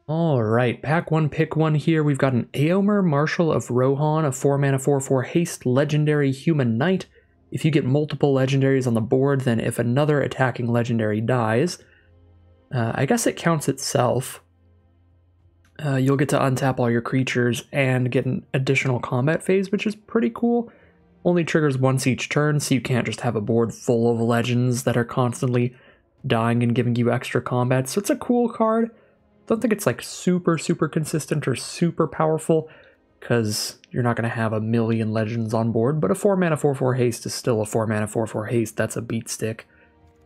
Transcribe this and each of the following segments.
Alright, pack one, pick one here. We've got an Aomer, Marshal of Rohan, a 4-mana 4/4 haste, legendary human knight. If you get multiple legendaries on the board, then if another attacking legendary dies, I guess it counts itself. You'll get to untap all your creatures and get an additional combat phase, which is pretty cool. Only triggers once each turn, so you can't just have a board full of legends that are constantly dying and giving you extra combat. So it's a cool card. Don't think it's like super consistent or super powerful, because you're not going to have a million legends on board, but a 4-mana 4/4 haste is still a 4-mana 4/4 haste. That's a beat stick.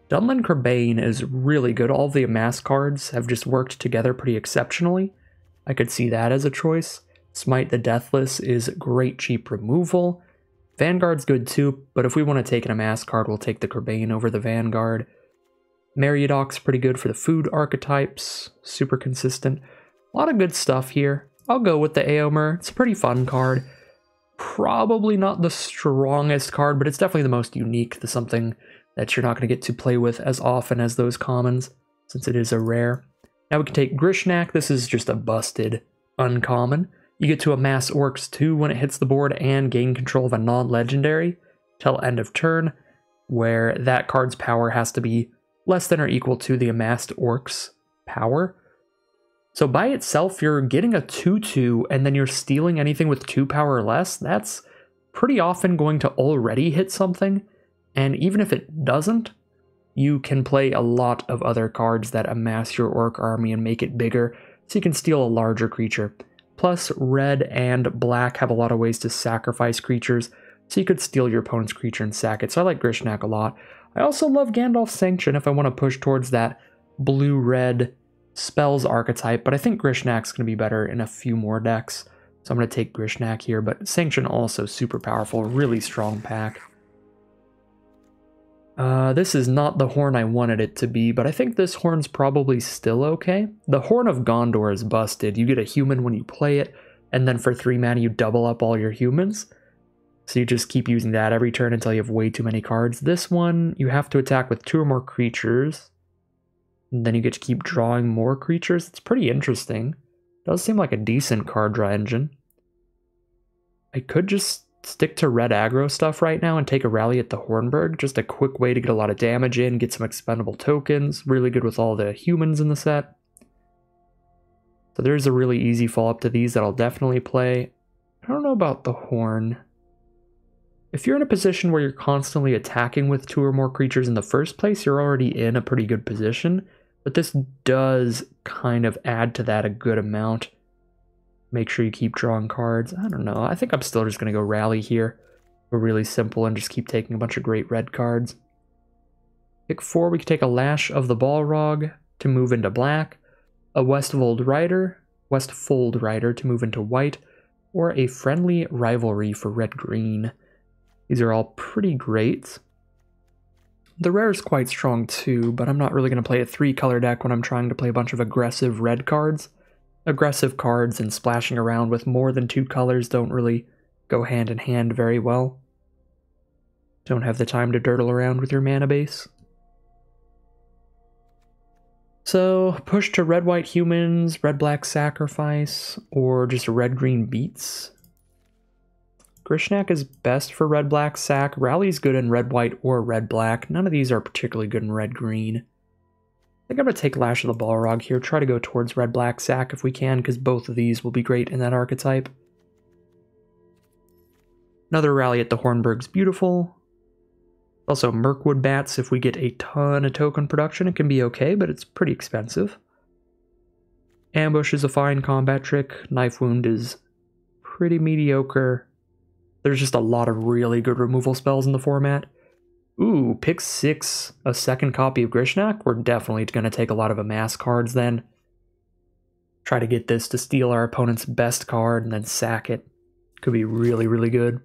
Dunlin Kerbane is really good. All the Amass cards have just worked together pretty exceptionally. I could see that as a choice. Smite the Deathless is great cheap removal. Vanguard's good too, but if we want to take an Amass card, we'll take the Kerbane over the Vanguard. Meriadoc's pretty good for the food archetypes, super consistent. A lot of good stuff here. I'll go with the Aomer. It's a pretty fun card. Probably not the strongest card, but it's definitely the most unique to something that you're not going to get to play with as often as those commons, since it is a rare. Now we can take Grishnak. This is just a busted uncommon. You get to amass Orcs 2 when it hits the board and gain control of a non-legendary till end of turn, where that card's power has to be less than or equal to the amassed Orcs' power. So by itself, you're getting a 2/2, and then you're stealing anything with 2 power or less. That's pretty often going to already hit something, and even if it doesn't, you can play a lot of other cards that amass your Orc Army and make it bigger, so you can steal a larger creature. Plus, red and black have a lot of ways to sacrifice creatures, so you could steal your opponent's creature and sack it, so I like Grishnak a lot. I also love Gandalf's Sanction if I want to push towards that blue-red spells archetype, but I think Grishnak's going to be better in a few more decks, so I'm going to take Grishnak here, but Sanction also super powerful, really strong pack. This is not the horn I wanted it to be, but I think this horn's probably still okay. The Horn of Gondor is busted. You get a human when you play it, and then for 3 mana you double up all your humans. So you just keep using that every turn until you have way too many cards. This one, you have to attack with 2 or more creatures. And then you get to keep drawing more creatures. It's pretty interesting. Does seem like a decent card draw engine. I could just stick to red aggro stuff right now and take a rally at the Hornburg. Just a quick way to get a lot of damage in, get some expendable tokens. Really good with all the humans in the set. So there's a really easy follow-up to these that I'll definitely play. I don't know about the Horn. If you're in a position where you're constantly attacking with 2 or more creatures in the first place, you're already in a pretty good position. But this does kind of add to that a good amount. Make sure you keep drawing cards. I don't know. I think I'm still just going to go rally here. We're really simple and just keep taking a bunch of great red cards. Pick 4, we can take a Lash of the Balrog to move into black, a Westfold Rider to move into white, or a Friendly Rivalry for red-green. These are all pretty great. The rare is quite strong too, but I'm not really going to play a 3-color deck when I'm trying to play a bunch of aggressive red cards. Aggressive cards and splashing around with more than 2 colors don't really go hand in hand very well. Don't have the time to dirtle around with your mana base. So, push to red-white humans, red-black sacrifice, or just red-green beats. Grishnak is best for red-black sack. Rally's good in red-white or red-black. None of these are particularly good in red-green. I think I'm going to take Lash of the Balrog here. Try to go towards red-black sack if we can, because both of these will be great in that archetype. Another rally at the Hornburg's beautiful. Also, Mirkwood Bats, if we get a ton of token production, it can be okay, but it's pretty expensive. Ambush is a fine combat trick. Knife Wound is pretty mediocre. There's just a lot of really good removal spells in the format. Ooh, pick 6, a second copy of Grishnak. We're definitely going to take a lot of Amass cards then. Try to get this to steal our opponent's best card and then sack it. Could be really good.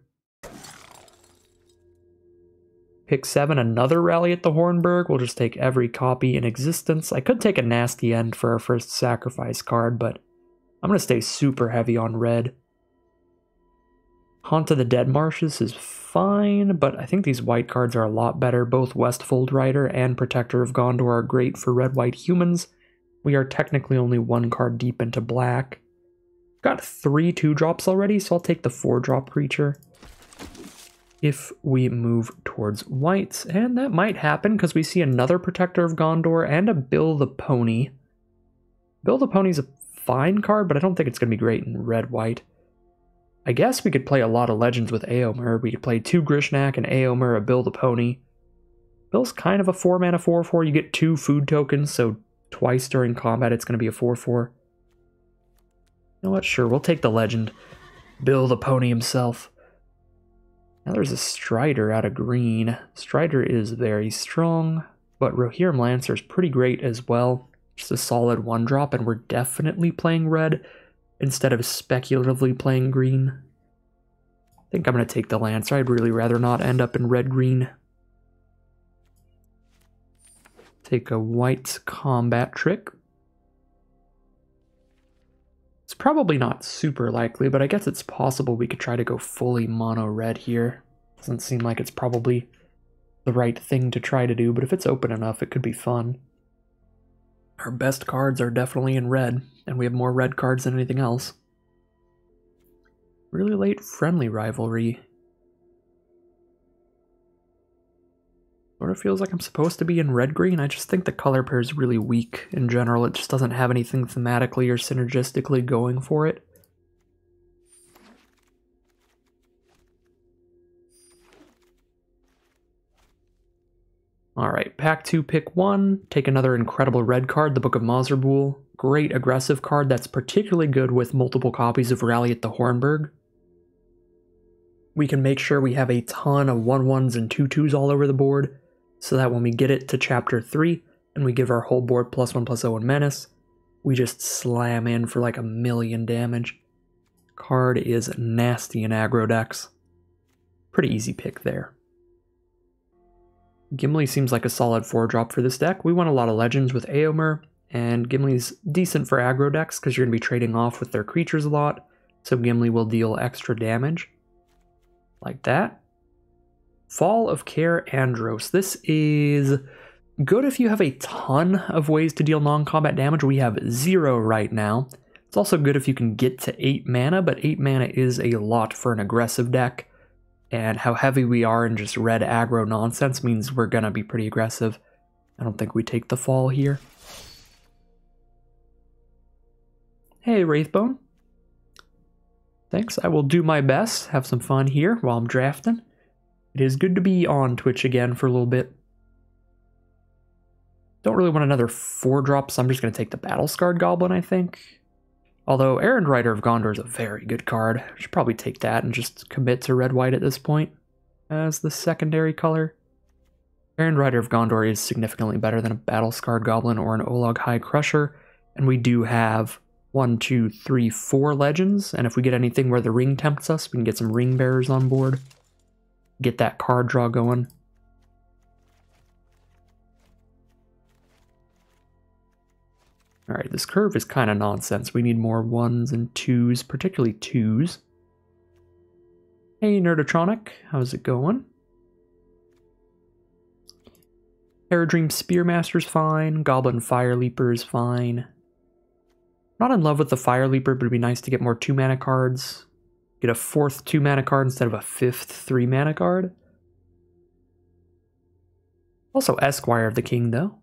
Pick 7, another rally at the Hornburg. We'll just take every copy in existence. I could take a Nasty End for our first sacrifice card, but I'm going to stay super heavy on red. Haunt of the Dead Marshes is fine, but I think these white cards are a lot better. Both Westfold Rider and Protector of Gondor are great for red-white humans. We are technically only one card deep into black. Got 3 2-drops already, so I'll take the 4-drop creature if we move towards whites. And that might happen because we see another Protector of Gondor and a Bill the Pony. Bill the Pony's a fine card, but I don't think it's going to be great in red-white. I guess we could play a lot of Legends with Éomer. We could play 2 Grishnak, an Éomer, a Bill the Pony. Bill's kind of a 4-mana 4/4. You get 2 food tokens, so twice during combat it's going to be a 4/4. You know what? Sure, we'll take the Legend. Bill the Pony himself. Now there's a Strider out of green. Strider is very strong, but Rohirrim Lancer is pretty great as well. Just a solid 1-drop, and we're definitely playing red instead of speculatively playing green. I think I'm going to take the Lancer. I'd really rather not end up in red-green. Take a white combat trick. It's probably not super likely, but I guess it's possible we could try to go fully mono red here. Doesn't seem like it's probably the right thing to try to do, but if it's open enough, it could be fun. Our best cards are definitely in red, and we have more red cards than anything else. Really late friendly rivalry. Sort of feels like I'm supposed to be in red-green. I just think the color pair is really weak in general. It just doesn't have anything thematically or synergistically going for it. Alright, pack 2, pick 1. Take another incredible red card, the Book of Mazarbul. Great aggressive card that's particularly good with multiple copies of Rally at the Hornburg. We can make sure we have a ton of 1/1s and 2/2s all over the board, so that when we get it to chapter 3 and we give our whole board +1/+0 and menace, we just slam in for like 1,000,000 damage. Card is nasty in aggro decks. Pretty easy pick there. Gimli seems like a solid 4-drop for this deck. We want a lot of Legends with Éomer, and Gimli's decent for aggro decks because you're going to be trading off with their creatures a lot, so Gimli will deal extra damage. Like that. Fall of Care Andros. This is good if you have a ton of ways to deal non-combat damage. We have 0 right now. It's also good if you can get to 8 mana, but 8 mana is a lot for an aggressive deck. And how heavy we are in just red aggro nonsense means we're gonna be pretty aggressive. I don't think we take the fall here. Hey, Wraithbone. Thanks, I will do my best. Have some fun here while I'm drafting. It is good to be on Twitch again for a little bit. Don't really want another 4-drop, so I'm just going to take the Battle-Scarred Goblin, I think. Although Errand Rider of Gondor is a very good card. I should probably take that and just commit to red-white at this point as the secondary color. Errand Rider of Gondor is significantly better than a Battle-Scarred Goblin or an Olog High Crusher, and we do have 1, 2, 3, 4 Legends, and if we get anything where the ring tempts us, we can get some Ring Bearers on board. Get that card draw going. Alright, this curve is kind of nonsense. We need more 1s and 2s, particularly 2s. Hey, Nerdotronic, how's it going? Aerodream Spearmaster's fine. Goblin Fire Leaper is fine. Not in love with the Fire Leaper, but it'd be nice to get more 2-mana cards. Get a 4th 2-mana card instead of a 5th 3-mana card. Also Esquire of the King, though.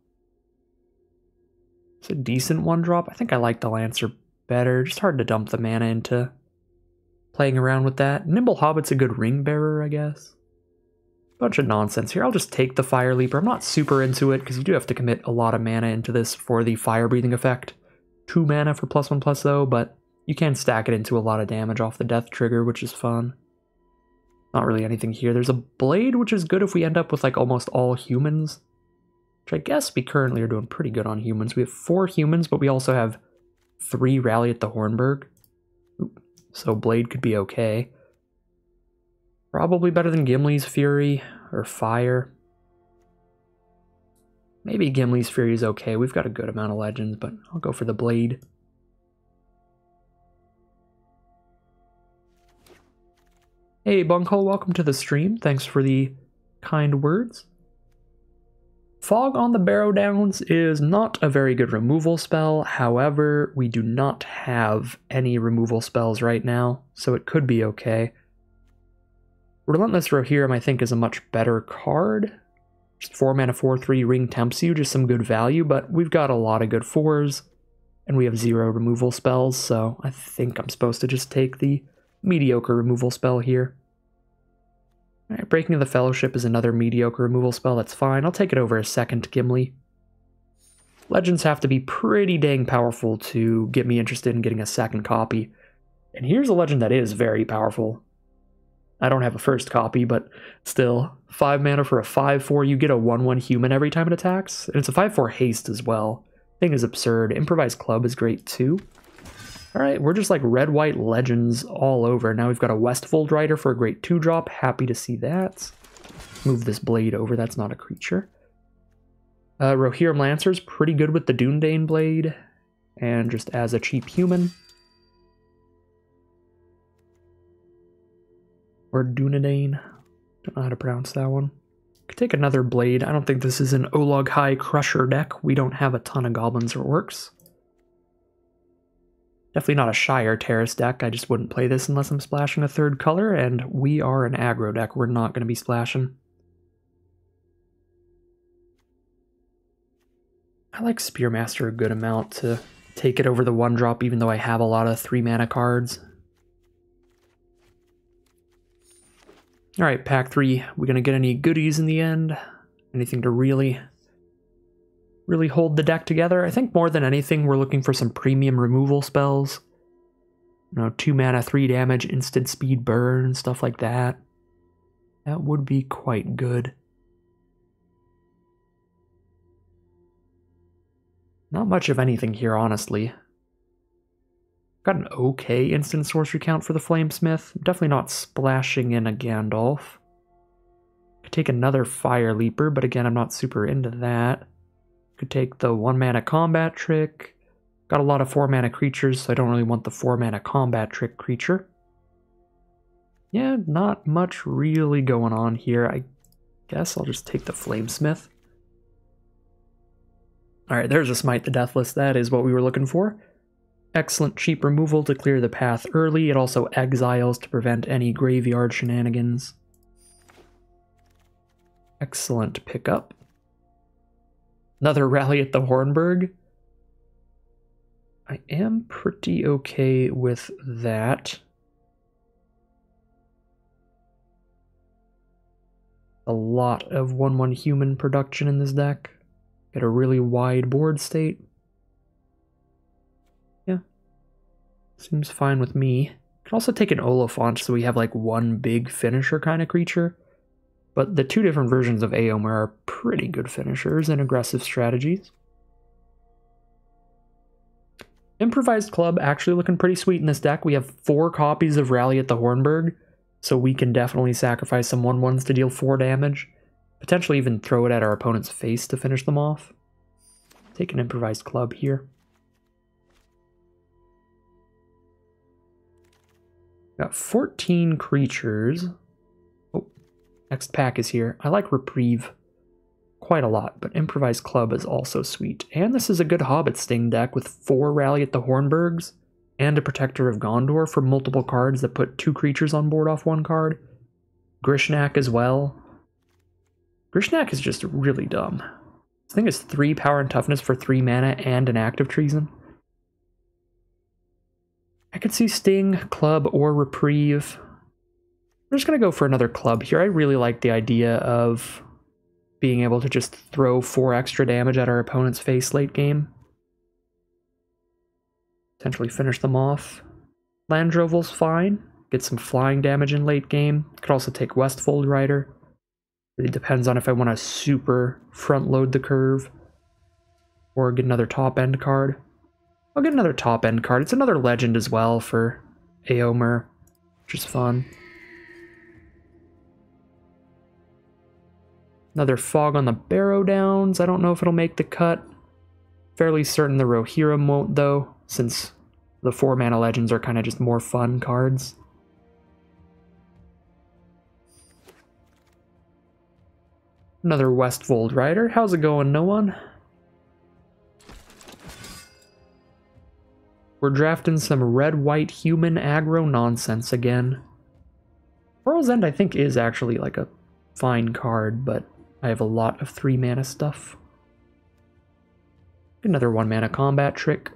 It's a decent 1-drop. I think I like the Lancer better. Just hard to dump the mana into playing around with that. Nimble Hobbit's a good Ring Bearer, I guess. Bunch of nonsense here. I'll just take the Fire Leaper. I'm not super into it because you do have to commit a lot of mana into this for the Fire Breathing effect. 2 mana for +1/+0, but you can stack it into a lot of damage off the death trigger, which is fun. Not really anything here. There's a Blade, which is good if we end up with like almost all humans. Which I guess we currently are doing pretty good on humans. We have 4 humans, but we also have 3 Rally at the Hornburg. Oop. So Blade could be okay. Probably better than Gimli's Fury or Fire. Maybe Gimli's Fury is okay. We've got a good amount of Legends, but I'll go for the Blade. Hey, Bunkhole, welcome to the stream. Thanks for the kind words. Fog on the Barrow Downs is not a very good removal spell, however, we do not have any removal spells right now, so it could be okay. Relentless Rohirrim, I think, is a much better card. Just 4 mana 4/3 Ring Tempts You, just some good value, but we've got a lot of good 4s, and we have 0 removal spells, so I think I'm supposed to just take the mediocre removal spell here. Alright, Breaking of the Fellowship is another mediocre removal spell, that's fine. I'll take it over a second Gimli. Legends have to be pretty dang powerful to get me interested in getting a second copy. And here's a legend that is very powerful. I don't have a first copy, but still, 5 mana for a 5/4, you get a 1/1 human every time it attacks, and it's a 5/4 haste as well. Thing is absurd. Improvised Club is great too. Alright, we're just like red-white legends all over. Now we've got a Westfold Rider for a great 2-drop. Happy to see that. Move this blade over, that's not a creature. Rohirrim Lancer's pretty good with the Dundane Blade, and just as a cheap human. Or Dunedain. Don't know how to pronounce that one. Could take another blade. I don't think this is an Olog High Crusher deck. We don't have a ton of goblins or orcs. Definitely not a Shire Terrace deck. I just wouldn't play this unless I'm splashing a third color, and we are an aggro deck. We're not going to be splashing. I like Spearmaster a good amount to take it over the 1-drop, even though I have a lot of 3-mana cards. Alright, pack 3. We gonna get any goodies in the end? Anything to really hold the deck together? I think more than anything, we're looking for some premium removal spells. You know, 2 mana, 3 damage, instant speed burn, stuff like that. That would be quite good. Not much of anything here, honestly. Got an okay instant sorcery count for the Flamesmith. Definitely not splashing in a Gandalf. Could take another Fire Leaper, but again, I'm not super into that. Could take the 1-mana combat trick. Got a lot of 4-mana creatures, so I don't really want the 4-mana combat trick creature. Yeah, not much really going on here. I guess I'll just take the Flamesmith. Alright, there's a Smite the Deathless. That is what we were looking for. Excellent cheap removal to clear the path early. It also exiles to prevent any graveyard shenanigans. Excellent pickup. Another Rally at the Hornburg. I am pretty okay with that. A lot of 1/1 human production in this deck. Get a really wide board state. Yeah. Seems fine with me. Could also take an Oliphant so we have like one big finisher kind of creature. But the 2 different versions of Aomer are pretty good finishers and aggressive strategies. Improvised Club actually looking pretty sweet in this deck. We have 4 copies of Rally at the Hornburg, so we can definitely sacrifice some 1/1s to deal 4 damage. Potentially even throw it at our opponent's face to finish them off. Take an Improvised Club here. Got 14 creatures. Oh, next pack is here. I like Reprieve quite a lot, but Improvised Club is also sweet. And this is a good Hobbit Sting deck with 4 Rally at the Hornburgs and a Protector of Gondor for multiple cards that put 2 creatures on board off 1 card. Grishnak as well. Grishnak is just really dumb. This thing is 3 power and toughness for 3 mana and an active treason. I could see Sting, Club, or Reprieve. I'm just going to go for another Club here. I really like the idea of being able to just throw 4 extra damage at our opponent's face late game. Potentially finish them off. Landroval's fine. Get some flying damage in late game. Could also take Westfold Rider. Really depends on if I want to super front load the curve or get another top end card. I'll get another top end card. It's another legend as well for Aomer, which is fun. Another Fog on the Barrow Downs. I don't know if it'll make the cut. Fairly certain the Rohirrim won't though, since the 4-mana legends are kind of just more fun cards. Another Westfold Rider. How's it going, no one? We're drafting some red-white human aggro nonsense again. World's End, I think, is actually like a fine card, but I have a lot of 3-mana stuff. Another 1-mana combat trick.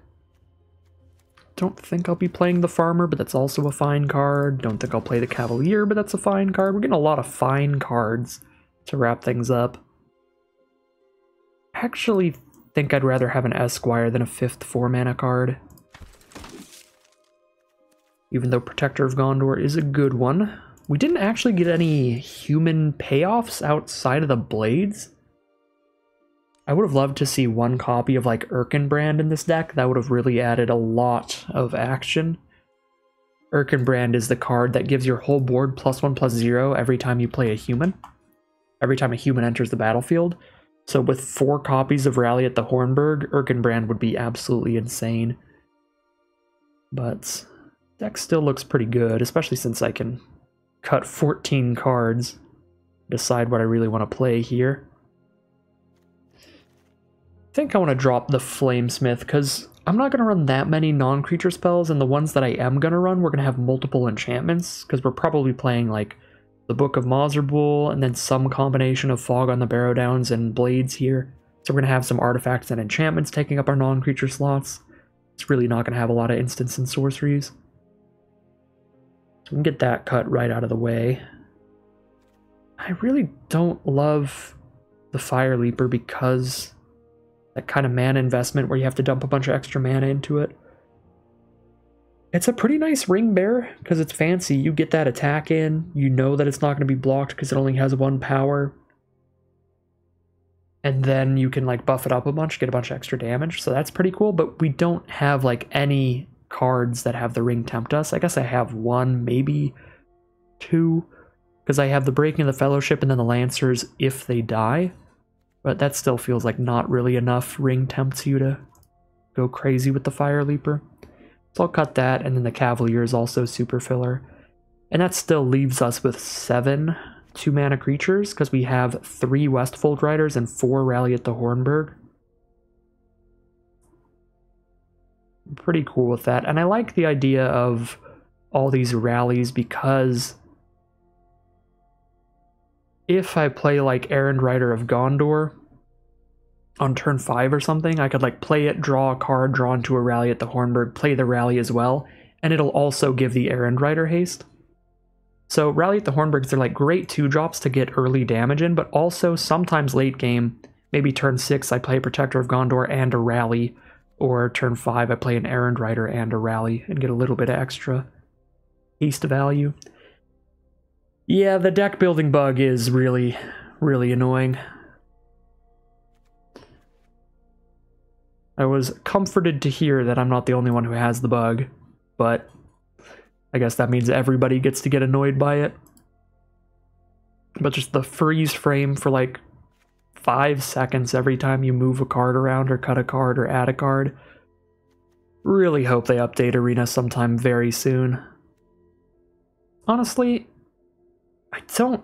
Don't think I'll be playing the Farmer, but that's also a fine card. Don't think I'll play the Cavalier, but that's a fine card. We're getting a lot of fine cards to wrap things up. I actually think I'd rather have an Esquire than a 5th 4-mana card. Even though Protector of Gondor is a good one. We didn't actually get any human payoffs outside of the Blades. I would have loved to see one copy of like Erkenbrand in this deck. That would have really added a lot of action. Erkenbrand is the card that gives your whole board +1/+0 every time you play a human. Every time a human enters the battlefield. So with 4 copies of Rally at the Hornburg, Erkenbrand would be absolutely insane. But deck still looks pretty good, especially since I can cut 14 cards, decide what I really want to play here. I think I want to drop the Flamesmith, because I'm not going to run that many non-creature spells, and the ones that I am going to run, we're going to have multiple enchantments, because we're probably playing, like, the Book of Mauserbull, and then some combination of Fog on the Barrow Downs and Blades here. So we're going to have some artifacts and enchantments taking up our non-creature slots. It's really not going to have a lot of instants and sorceries. So we can get that cut right out of the way. I really don't love the Fire Leaper because that kind of mana investment where you have to dump a bunch of extra mana into it. It's a pretty nice ring bearer because it's fancy. You get that attack in, you know that it's not going to be blocked because it only has 1 power. And then you can like buff it up a bunch, get a bunch of extra damage. So that's pretty cool, but we don't have like any cards that have the Ring Tempt Us. I guess I have 1, maybe 2, because I have the Breaking of the Fellowship and then the Lancers if they die. But that still feels like not really enough Ring Tempts You to go crazy with the Fire Leaper. So I'll cut that, and then the Cavalier is also super filler. And that still leaves us with 7 2-mana creatures, because we have 3 Westfold Riders and 4 Rally at the Hornburg. I'm pretty cool with that, and I like the idea of all these rallies because if I play like Errand Rider of Gondor on turn 5 or something, I could like play it, draw a card, draw into a Rally at the Hornburg, play the rally as well, and it'll also give the Errand Rider haste. So Rally at the Hornburgs, they're like great 2-drops to get early damage in, but also sometimes late game, maybe turn 6 I play Protector of Gondor and a Rally, or turn 5 I play an Errand Rider and a Rally and get a little bit of extra haste value. Yeah, the deck building bug is really, really annoying. I was comforted to hear that I'm not the only one who has the bug, but I guess that means everybody gets to get annoyed by it. But just the freeze frame for like 5 seconds every time you move a card around or cut a card or add a card. Really hope they update Arena sometime very soon. Honestly, I don't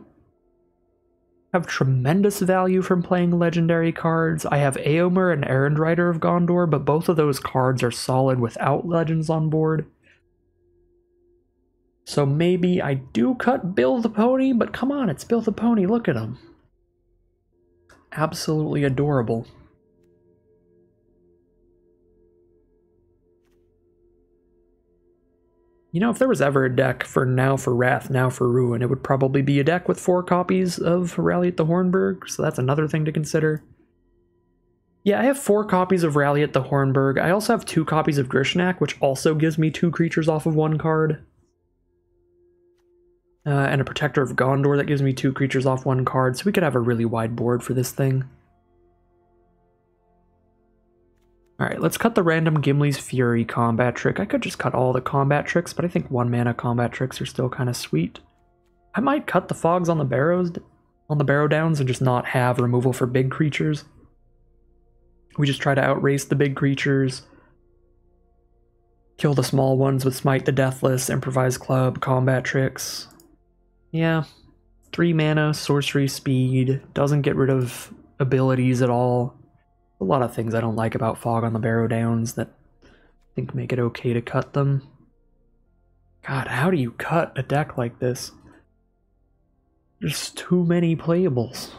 have tremendous value from playing legendary cards. I have Éomer and Errand Rider of Gondor, but both of those cards are solid without legends on board. So maybe I do cut Bill the Pony, but come on, it's Bill the Pony, look at him. Absolutely adorable. You know, if there was ever a deck for Now for Wrath, Now for Ruin, it would probably be a deck with 4 copies of Rally at the Hornburg, so that's another thing to consider. Yeah, I have 4 copies of Rally at the Hornburg. I also have 2 copies of Grishnak, which also gives me 2 creatures off of 1 card. And a Protector of Gondor that gives me 2 creatures off 1 card, so we could have a really wide board for this thing. Alright, let's cut the random Gimli's Fury combat trick. I could just cut all the combat tricks, but I think 1-mana combat tricks are still kind of sweet. I might cut the Fogs on the Barrow Downs and just not have removal for big creatures. We just try to outrace the big creatures, kill the small ones with Smite the Deathless, Improvise Club, combat tricks. Yeah, 3 mana, sorcery speed, doesn't get rid of abilities at all. A lot of things I don't like about Fog on the Barrow Downs that I think make it okay to cut them. God, how do you cut a deck like this? There's too many playables.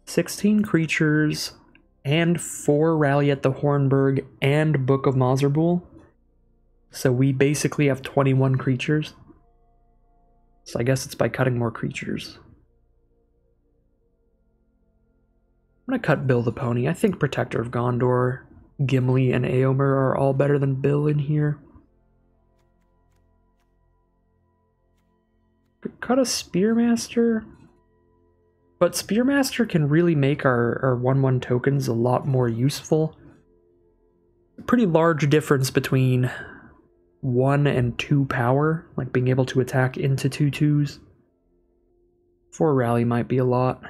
16 creatures and 4 Rally at the Hornburg and Book of Mazarbul. So we basically have 21 creatures. So I guess it's by cutting more creatures. I'm gonna cut Bill the Pony. I think Protector of Gondor, Gimli, and Éomer are all better than Bill in here. Could cut a Spearmaster. But Spearmaster can really make our 1/1 tokens a lot more useful. A pretty large difference between 1 and 2 power, like being able to attack into 2/2s. 4 rally might be a lot.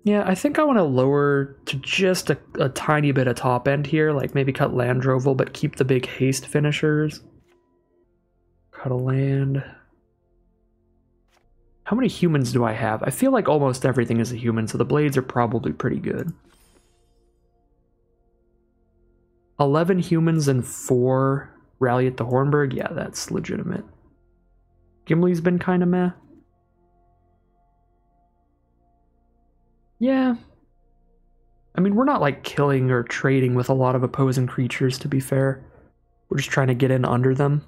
Yeah, I think I want to lower to just a tiny bit of top end here, like maybe cut Landroval, but keep the big haste finishers. Cut a land. How many humans do I have? I feel like almost everything is a human, so the blades are probably pretty good. 11 humans and 4 Rally at the Hornburg? Yeah, that's legitimate. Gimli's been kind of meh. Yeah. I mean, we're not like killing or trading with a lot of opposing creatures, to be fair. We're just trying to get in under them.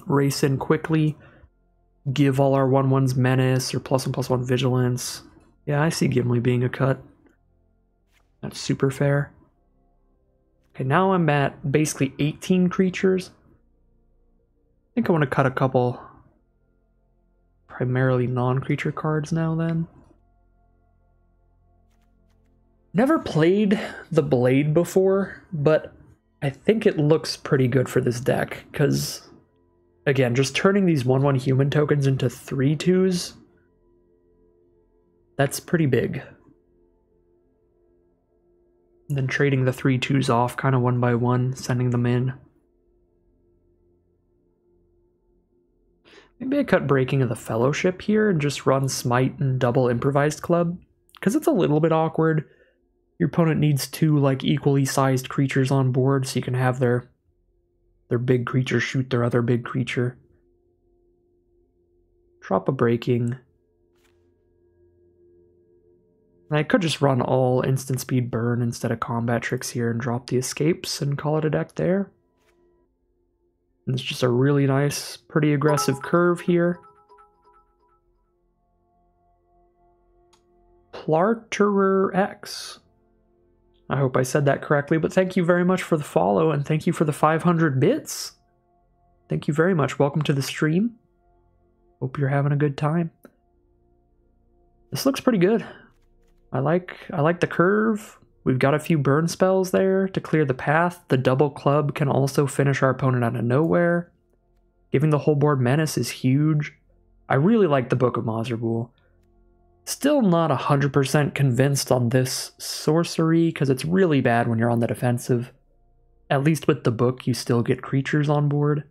Race in quickly. Give all our 1/1s menace or +1/+1 vigilance. Yeah, I see Gimli being a cut. That's super fair. Okay, now I'm at basically 18 creatures. I think I want to cut a couple primarily non-creature cards now then. Never played the Blade before, but I think it looks pretty good for this deck, because again, just turning these 1/1 human tokens into 3/2s, that's pretty big. And then trading the 3/2s off kind of 1 by 1, sending them in. Maybe I cut Breaking of the Fellowship here and just run Smite and double Improvised Club, because it's a little bit awkward. Your opponent needs 2 like equally sized creatures on board so you can have their big creature shoot their other big creature. Drop a Breaking. And I could just run all instant speed burn instead of combat tricks here and drop the escapes and call it a deck there. And it's just a really nice, pretty aggressive curve here. Plarterer X. I hope I said that correctly, but thank you very much for the follow, and thank you for the 500 bits. Thank you very much. Welcome to the stream. Hope you're having a good time. This looks pretty good. I like the curve. We've got a few burn spells there to clear the path. The double club can also finish our opponent out of nowhere. Giving the whole board menace is huge. I really like the Book of Mazarbul. Still not 100% convinced on this sorcery, because it's really bad when you're on the defensive. At least with the book, you still get creatures on board.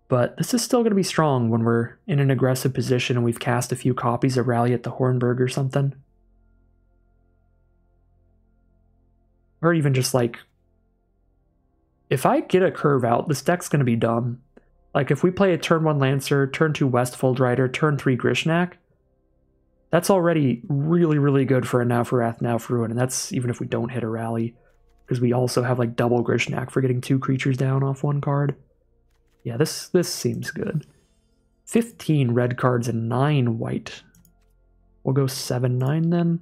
But this is still going to be strong when we're in an aggressive position and we've cast a few copies of Rally at the Hornburg or something. Or even just like, if I get a curve out, this deck's going to be dumb. Like if we play a turn 1 Lancer, turn 2 Westfold Rider, turn 3 Grishnak, that's already really, really good for a Now for Wrath, Now for Ruin, and that's even if we don't hit a rally, because we also have like double Grishnak for getting 2 creatures down off 1 card. Yeah, this seems good. 15 red cards and 9 white. We'll go 7/9 then.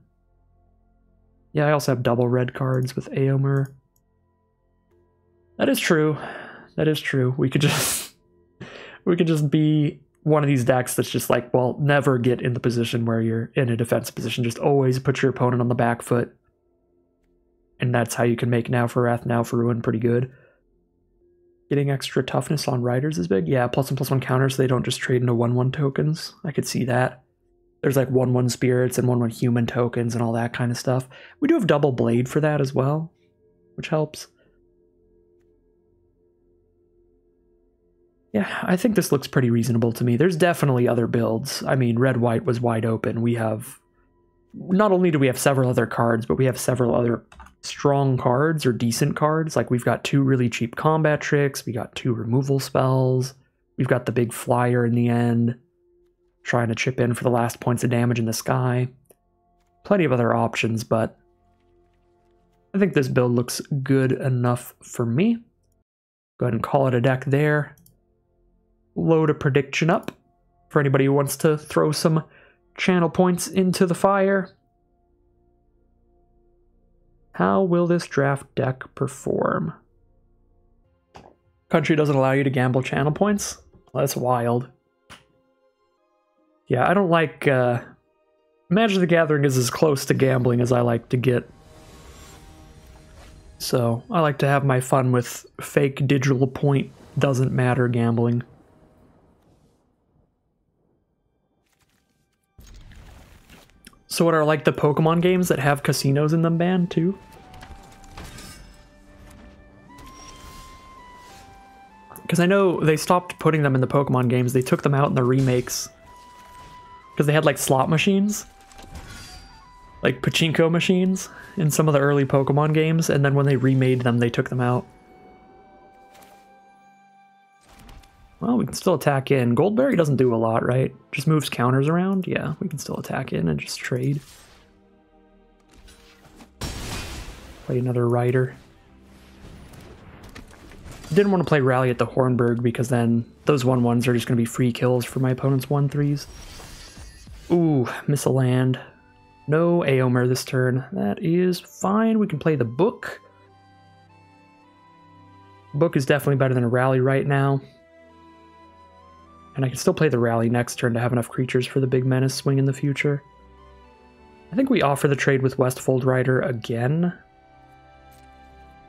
Yeah, I also have double red cards with Éomer. That is true. That is true. We could just be one of these decks that's just like, well, never get in the position where you're in a defensive position. Just always put your opponent on the back foot. And that's how you can make Now for Wrath, Now for Ruin pretty good. Getting extra toughness on riders is big. Yeah, +1/+1 counters so they don't just trade into 1/1 tokens. I could see that. There's like 1/1 spirits and 1/1 human tokens and all that kind of stuff. We do have double blade for that as well, which helps. Yeah, I think this looks pretty reasonable to me. There's definitely other builds. I mean, red-white was wide open. We have... Not only do we have several other cards, but we have several other strong cards or decent cards. Like, we've got 2 really cheap combat tricks. We got 2 removal spells. We've got the big flyer in the end, trying to chip in for the last points of damage in the sky. Plenty of other options, but I think this build looks good enough for me. Go ahead and call it a deck there. Load a prediction up for anybody who wants to throw some channel points into the fire. How will this draft deck perform? Country doesn't allow you to gamble channel points? Well, that's wild. Yeah, I don't like... Magic the Gathering is as close to gambling as I like to get. So, I like to have my fun with fake digital point doesn't matter gambling. So what are like the Pokemon games that have casinos in them banned too? Because I know they stopped putting them in the Pokemon games. They took them out in the remakes. Because they had like slot machines. Like pachinko machines in some of the early Pokemon games. And then when they remade them, they took them out. Well, we can still attack in. Goldberry doesn't do a lot, right? Just moves counters around. Yeah, we can still attack in and just trade. Play another Rider. Didn't want to play Rally at the Hornburg because then those 1/1s are just going to be free kills for my opponent's 1/3s. Ooh, miss a land. No Aomer this turn. That is fine. We can play the Book. Book is definitely better than a Rally right now. And I can still play the Rally next turn to have enough creatures for the big Menace swing in the future. I think we offer the trade with Westfold Rider again.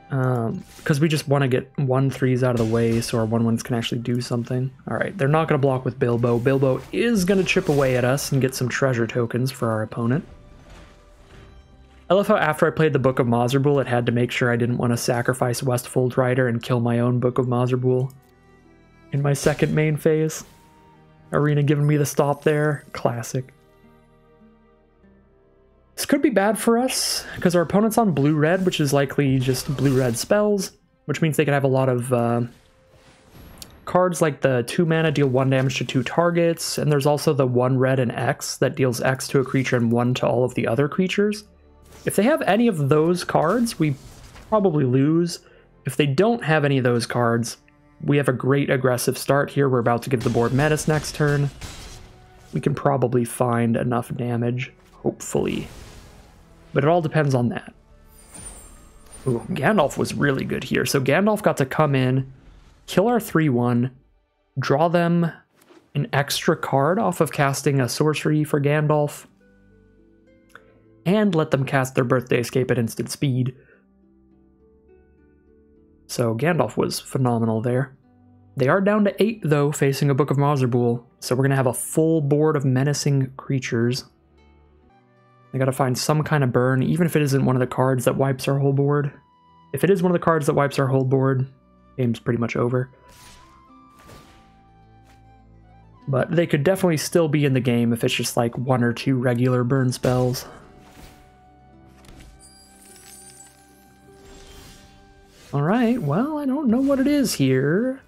Because we just want to get 1/3s out of the way so our 1/1s can actually do something. Alright, they're not going to block with Bilbo. Bilbo is going to chip away at us and get some treasure tokens for our opponent. I love how after I played the Book of Mazerbool, it had to make sure I didn't want to sacrifice Westfold Rider and kill my own Book of Mazerbool in my second main phase. Arena giving me the stop there. Classic. This could be bad for us, because our opponent's on blue-red, which is likely just blue-red spells, which means they can have a lot of cards like the 2 mana deal 1 damage to 2 targets, and there's also the 1 red and X that deals X to a creature and 1 to all of the other creatures. If they have any of those cards, we probably lose. If they don't have any of those cards, we have a great aggressive start here. We're about to give the board Menace next turn. We can probably find enough damage, hopefully. But it all depends on that. Ooh, Gandalf was really good here. So Gandalf got to come in, kill our 3/1, draw them an extra card off of casting a sorcery for Gandalf, and let them cast their Birthday Escape at instant speed. So Gandalf was phenomenal there. They are down to 8, though, facing a Book of Mazerbool, so we're going to have a full board of menacing creatures. I gotta find some kind of burn, even if it isn't one of the cards that wipes our whole board. If it is one of the cards that wipes our whole board, game's pretty much over. But they could definitely still be in the game if it's just like 1 or 2 regular burn spells. Alright, well, I don't know what it is here.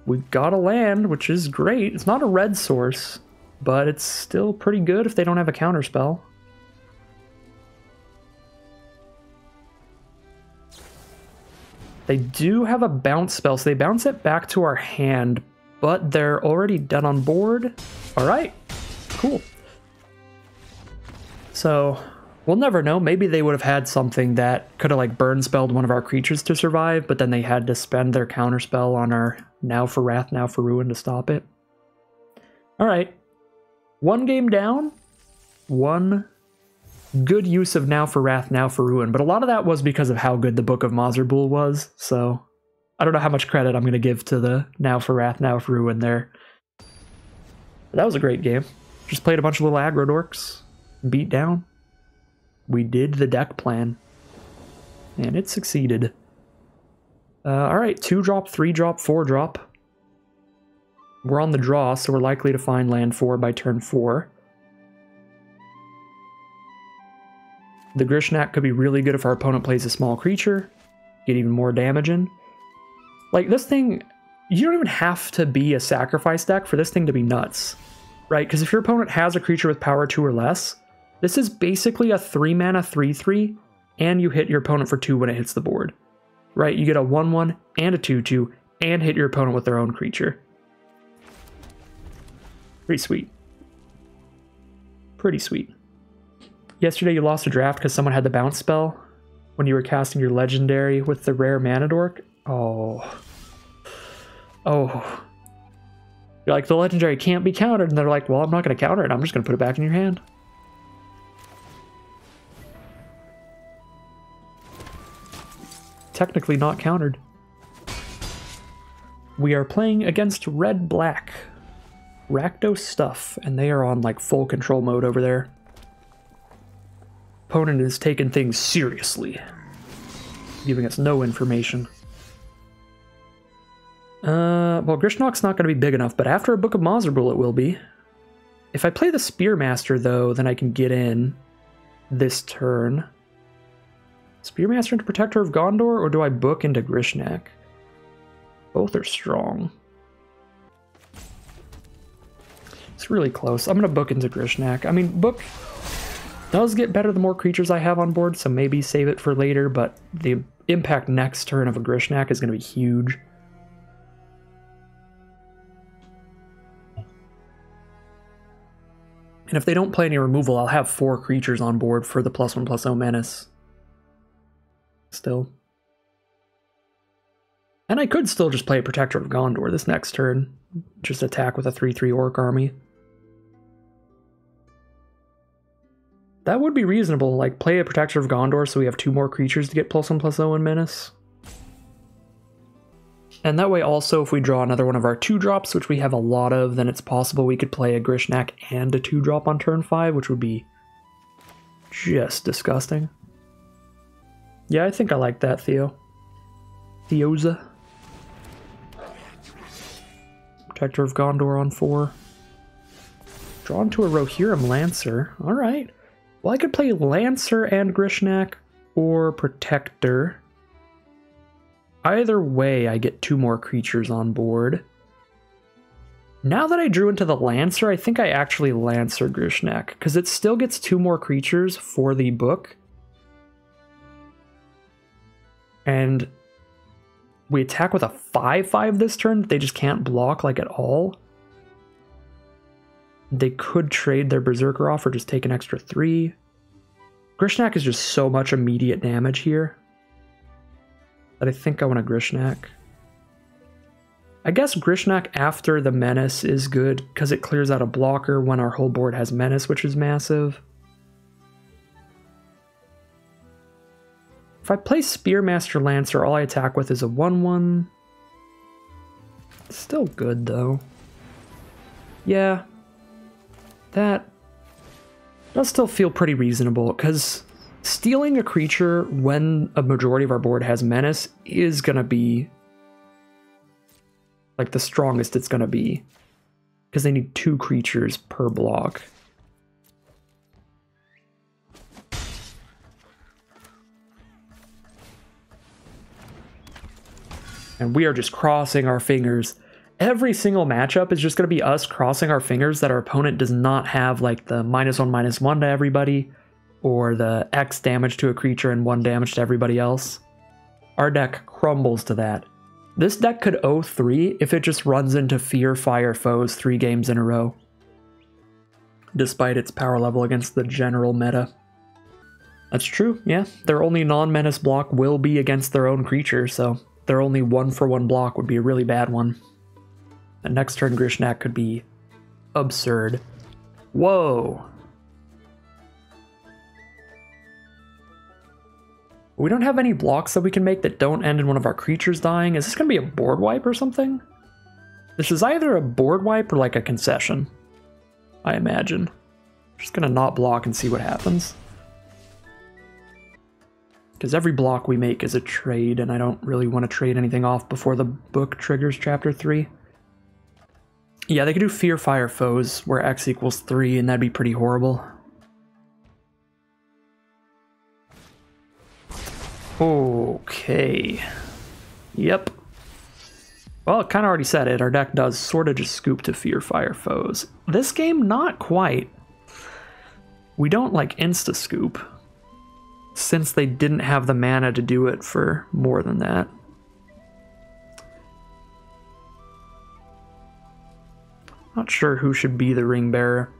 We got a land, which is great. It's not a red source, but it's still pretty good if they don't have a counterspell. They do have a bounce spell, so they bounce it back to our hand, but they're already done on board. Alright, cool. So, we'll never know. Maybe they would have had something that could have like burn spelled one of our creatures to survive, but then they had to spend their counterspell on our Now for Wrath, Now for Ruin to stop it. Alright. 1 game down. 1 good use of Now for Wrath, Now for Ruin, but a lot of that was because of how good the Book of Mazerbool was, so I don't know how much credit I'm going to give to the Now for Wrath, Now for Ruin there. But that was a great game. Just played a bunch of little aggro dorks. Beat down. We did the deck plan. And it succeeded. Alright, 2-drop, 3-drop, 4-drop. We're on the draw, so we're likely to find land 4 by turn 4. The Grishnak could be really good if our opponent plays a small creature. Get even more damage in. Like, this thing, you don't even have to be a sacrifice deck for this thing to be nuts. Right? Because if your opponent has a creature with power 2 or less, this is basically a 3-mana 3/3, and you hit your opponent for 2 when it hits the board. Right? You get a 1/1 and a 2/2, and hit your opponent with their own creature. Pretty sweet. Pretty sweet. Yesterday you lost a draft because someone had the bounce spell when you were casting your legendary with the rare mana dork. Oh. Oh. You're like, the legendary can't be countered, and they're like, well, I'm not going to counter it, I'm just going to put it back in your hand. Technically not countered. We are playing against red-black. Rakdos stuff, and they are on like full control mode over there. Opponent is taking things seriously, giving us no information. Well, Grishnok's not going to be big enough, but after a Book of Mazarbul it will be. If I play the Spearmaster, though, then I can get in this turn. Spearmaster into Protector of Gondor, or do I book into Grishnak? Both are strong. It's really close. I'm going to book into Grishnak. I mean, book does get better the more creatures I have on board, so maybe save it for later, but the impact next turn of a Grishnak is going to be huge. And if they don't play any removal, I'll have 4 creatures on board for the +1/+0 menace. Still. And I could still just play a Protector of Gondor this next turn. Just attack with a 3/3 Orc Army. That would be reasonable, like play a Protector of Gondor so we have 2 more creatures to get +1/+0 in menace. And that way also, if we draw another one of our 2-drops, which we have a lot of, then it's possible we could play a Grishnak and a 2-drop on turn 5, which would be just disgusting. Yeah, I think I like that, Theo. Theoza. Protector of Gondor on 4. Drawn to a Rohirrim Lancer. Alright. Well, I could play Lancer and Grishnak, or Protector. Either way, I get 2 more creatures on board. Now that I drew into the Lancer, I think I actually Lancer Grishnak, because it still gets 2 more creatures for the book. And we attack with a 5/5 this turn that they just can't block like at all. They could trade their Berserker off or just take an extra 3. Grishnak is just so much immediate damage here that I think I want a Grishnak. I guess Grishnak after the Menace is good because it clears out a blocker when our whole board has Menace, which is massive. If I play Spearmaster Lancer, all I attack with is a 1/1. Still good, though. Yeah. That does still feel pretty reasonable, because stealing a creature when a majority of our board has Menace is going to be like the strongest it's going to be, because they need 2 creatures per block. And we are just crossing our fingers. Every single matchup is just going to be us crossing our fingers that our opponent does not have like the -1/-1 to everybody, or the X damage to a creature and 1 damage to everybody else. Our deck crumbles to that. This deck could 0-3 if it just runs into Fear Fire foes 3 games in a row, despite its power level against the general meta. That's true, yeah. Their only non-menace block will be against their own creature, so their only 1-for-1 block would be a really bad one. And next turn Grishnak could be absurd. Whoa! We don't have any blocks that we can make that don't end in one of our creatures dying. Is this going to be a board wipe or something? This is either a board wipe or like a concession, I imagine. Just going to not block and see what happens. Because every block we make is a trade, and I don't really want to trade anything off before the book triggers Chapter 3. Yeah, they could do Fear Fire Foes where X equals 3, and that'd be pretty horrible. Okay. Yep. Well, it kind of already said it. Our deck does sort of just scoop to Fear Fire Foes. This game, not quite. We don't like insta-scoop, since they didn't have the mana to do it for more than that. Not sure who should be the Ring Bearer.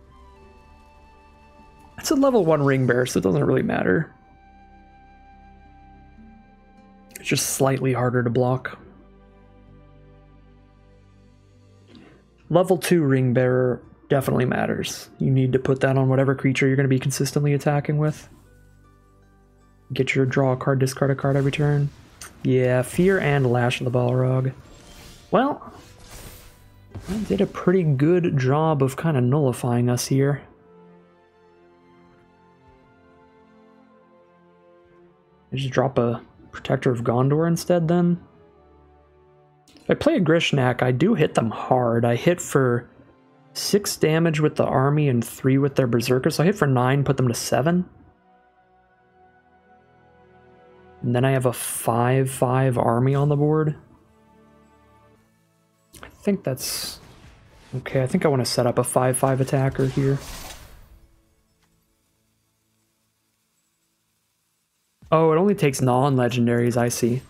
It's a level 1 Ring Bearer, so it doesn't really matter. It's just slightly harder to block. Level 2 Ring Bearer definitely matters. You need to put that on whatever creature you're going to be consistently attacking with. Get your draw a card, discard a card every turn. Yeah, Fear and Lash of the Balrog. Well, I did a pretty good job of kind of nullifying us here. I just drop a Protector of Gondor instead then. If I play a Grishnak, I do hit them hard. I hit for 6 damage with the army and 3 with their Berserker, so I hit for 9, put them to 7. And then I have a 5/5 army on the board. I think that's okay. I think I want to set up a 5/5 attacker here. Oh, it only takes non-legendaries, I see.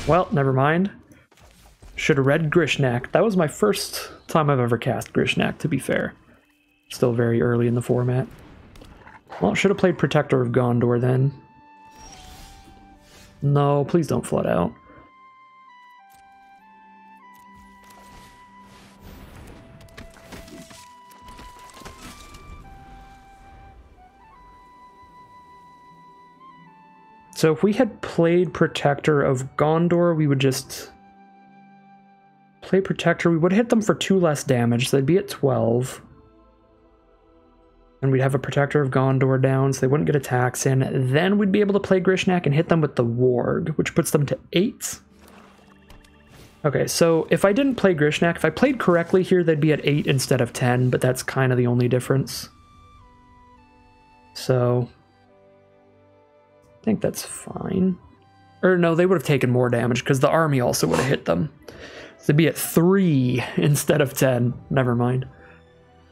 Well, never mind. Should have read Grishnak. That was my first time I've ever cast Grishnak, to be fair. Still very early in the format. Well, should have played Protector of Gondor then. No, please don't flood out. So if we had played Protector of Gondor, we would just play Protector. We would hit them for 2 less damage, so they'd be at 12. And we'd have a Protector of Gondor down, so they wouldn't get attacks in. Then we'd be able to play Grishnak and hit them with the Warg, which puts them to 8. Okay, so if I didn't play Grishnak, if I played correctly here, they'd be at 8 instead of 10, but that's kind of the only difference. So I think that's fine. Or no, they would have taken more damage because the army also would have hit them. So they'd be at 3 instead of 10. Never mind.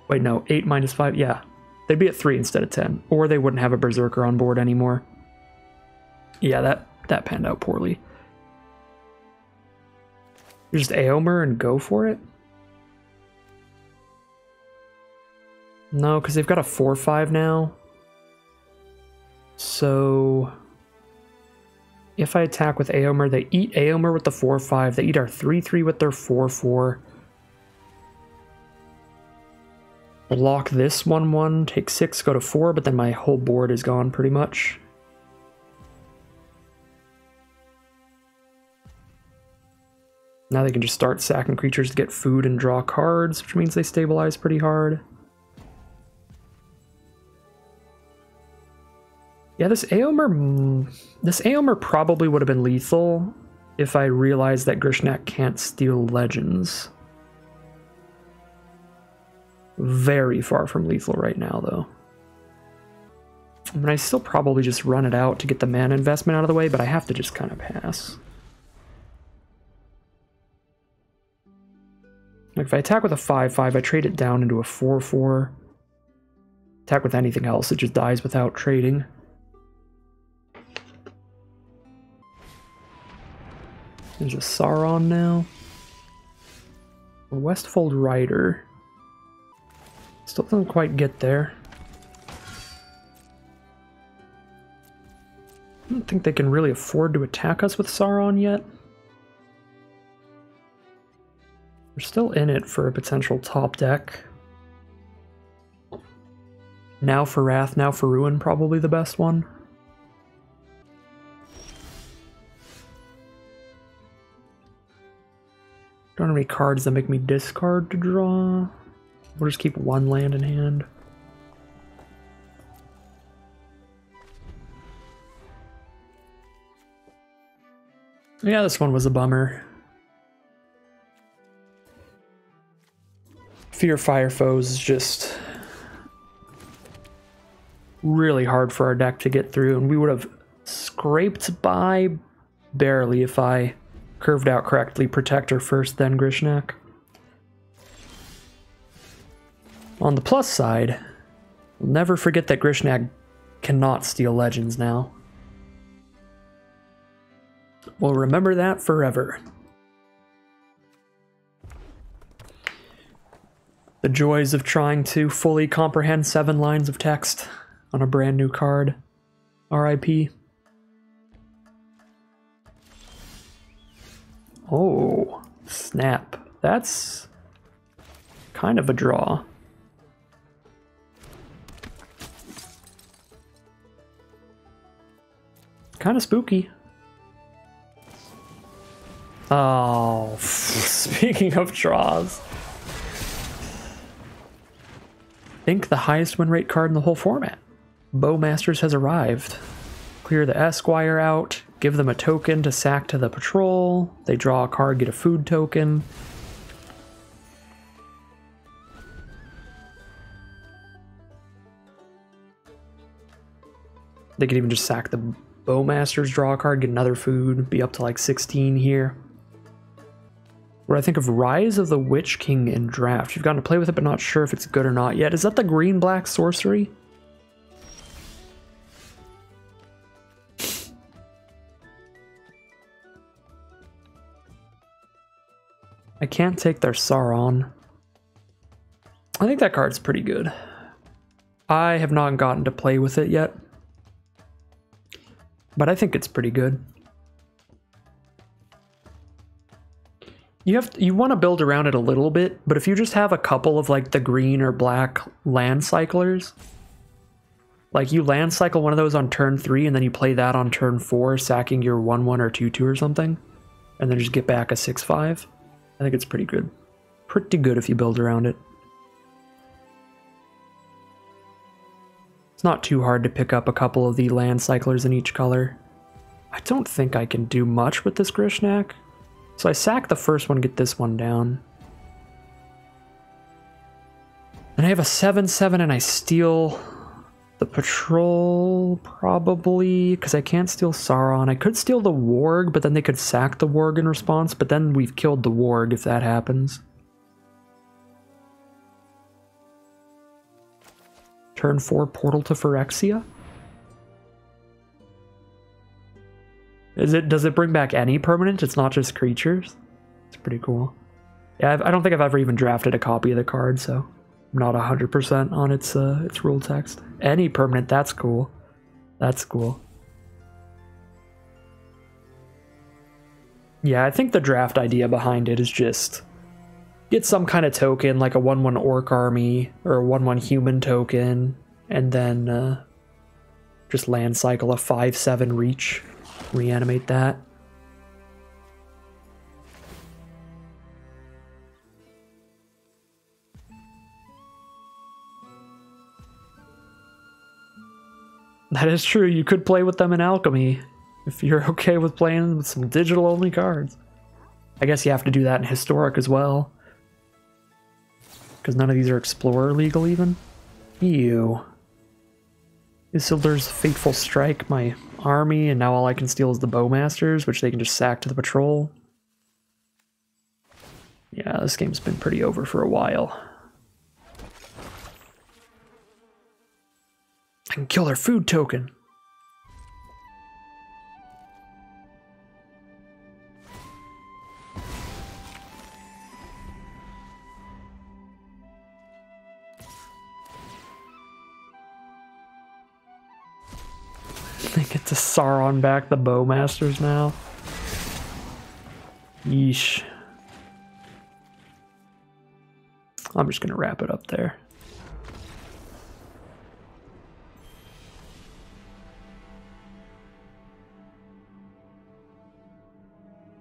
Wait, no, 8 minus 5, yeah. They'd be at 3 instead of 10, or they wouldn't have a Berserker on board anymore. Yeah, that panned out poorly. You just Aomer and go for it? No, because they've got a 4/5 now. So if I attack with Aomer, they eat Aomer with the 4/5. They eat our 3/3 with their 4/4. Block this 1/1, take 6, go to 4, but then my whole board is gone pretty much. Now they can just start sacking creatures to get food and draw cards, which means they stabilize pretty hard. Yeah, this Aomer probably would have been lethal if I realized that Grishnak can't steal legends. Very far from lethal right now, though. I mean, I still probably just run it out to get the mana investment out of the way, but I have to just kind of pass. Like, if I attack with a 5/5, I trade it down into a 4/4. Attack with anything else, it just dies without trading. There's a Sauron now. A Westfold Rider. Still doesn't quite get there. I don't think they can really afford to attack us with Sauron yet. We're still in it for a potential top deck. Now for Wrath, now for Ruin, probably the best one. Don't have any cards that make me discard to draw. We'll just keep 1 land in hand. Yeah, this one was a bummer. Fear Fire Foes is just really hard for our deck to get through, and we would have scraped by barely if I curved out correctly. Protector first, then Grishnak. On the plus side, we'll never forget that Grishnak cannot steal legends now. We'll remember that forever. The joys of trying to fully comprehend 7 lines of text on a brand new card. RIP. Oh, snap. That's kind of a draw. Kind of spooky. Oh, speaking of draws. I think the highest win rate card in the whole format. Bowmasters has arrived. Clear the Esquire out, give them a token to sack to the patrol. They draw a card, get a food token. They could even just sack the Bowmasters, draw a card, get another food, be up to like 16 here. What I think of Rise of the Witch King in draft. You've gotten to play with it, but not sure if it's good or not yet. Is that the green-black sorcery? I can't take their Sauron. I think that card's pretty good. I have not gotten to play with it yet, but I think it's pretty good. You want to build around it a little bit, but if you just have a couple of like the green or black land cyclers, like you land cycle one of those on turn 3 and then you play that on turn 4, sacking your 1/1 or 2/2 or something, and then just get back a 6/5. I think it's pretty good. Pretty good if you build around it. It's not too hard to pick up a couple of the land cyclers in each color. I don't think I can do much with this Grishnak. So I sack the first one, get this one down. And I have a 7/7 and I steal the patrol, probably, because I can't steal Sauron. I could steal the Warg, but then they could sack the Warg in response, but then we've killed the Warg if that happens. Turn 4, Portal to Phyrexia. Does it bring back any permanent? It's not just creatures? It's pretty cool. Yeah, I don't think I've ever even drafted a copy of the card, so I'm not 100% on its rule text. Any permanent, that's cool. That's cool. Yeah, I think the draft idea behind it is just get some kind of token, like a 1/1 Orc Army or a 1/1 human token, and then just land cycle a 5/7 reach. Reanimate that. That is true. You could play with them in Alchemy if you're okay with playing with some digital only cards. I guess you have to do that in Historic as well, because none of these are Explorer legal even. Ew. Isildur's Fateful Strike, my army, and now all I can steal is the Bowmasters, which they can just sack to the patrol. Yeah, this game's been pretty over for a while. I can kill their food token. They get to Sauron back the Bowmasters now. Yeesh. I'm just gonna wrap it up there.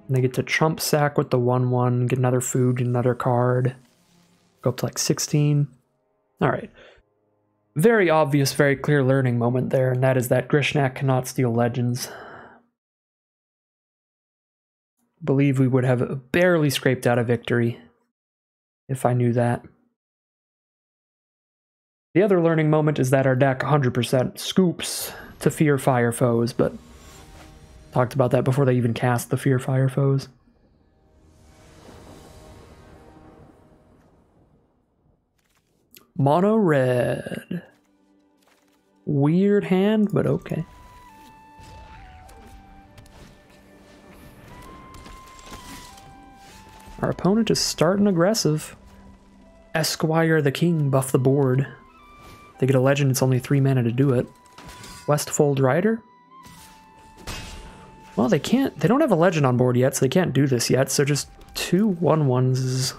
And they get to chump sack with the 1/1, get another food, get another card. Go up to like 16. Alright. Very obvious, very clear learning moment there, and that is that Grishnak cannot steal legends. Believe we would have barely scraped out a victory if I knew that. The other learning moment is that our deck 100% scoops to Fear Fire foes, but talked about that before they even cast the Fear Fire foes. Mono red. Weird hand, but okay. Our opponent is starting aggressive. Esquire the King, buff the board. They get a legend, it's only 3 mana to do it. Westfold Rider? Well, they don't have a legend on board yet, so they can't do this yet, so just 2 1/1s is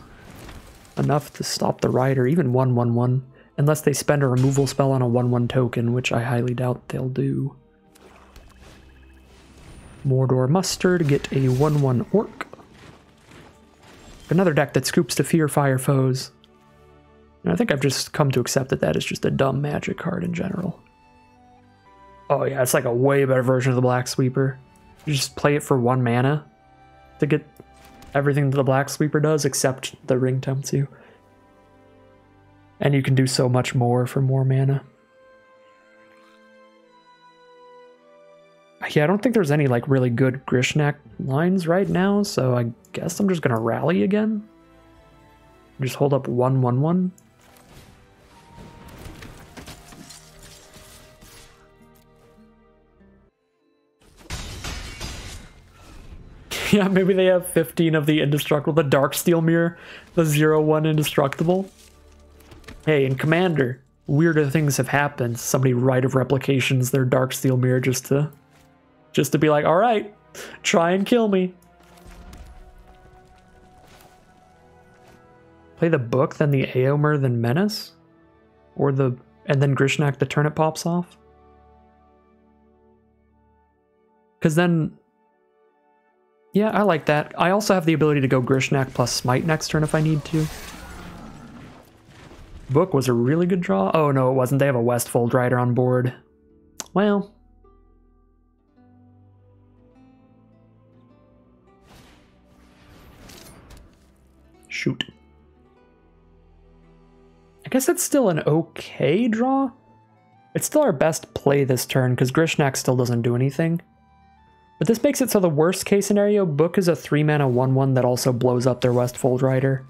enough to stop the Rider, even 1/1/1, unless they spend a removal spell on a 1/1 token, which I highly doubt they'll do. Mordor Muster to get a 1/1 Orc. Another deck that scoops to Fear Fire foes. And I think I've just come to accept that that is just a dumb Magic card in general. Oh yeah, it's like a way better version of the Black Sweeper. You just play it for 1 mana to get everything that the Black Sweeper does except the Ring Tempts You. And you can do so much more for more mana. Yeah, I don't think there's any like really good Grishnak lines right now, so I guess I'm just gonna rally again. Just hold up 1/1/1. Yeah, maybe they have 15 of the indestructible, the Darksteel Mirror, the 0/1 indestructible. Hey, in Commander, weirder things have happened. Somebody Rite of Replications their Darksteel Mirror just to be like, all right, try and kill me. Play the Book, then the Aomer, then Menace? And then Grishnak the turn it pops off? Because then... Yeah, I like that. I also have the ability to go Grishnak plus Smite next turn if I need to. Book was a really good draw. Oh, no, it wasn't. They have a Westfold Rider on board. Well... Shoot. I guess it's still an okay draw. It's still our best play this turn because Grishnak still doesn't do anything. But this makes it so the worst case scenario, Book is a 3 mana 1/1 that also blows up their Westfold Rider.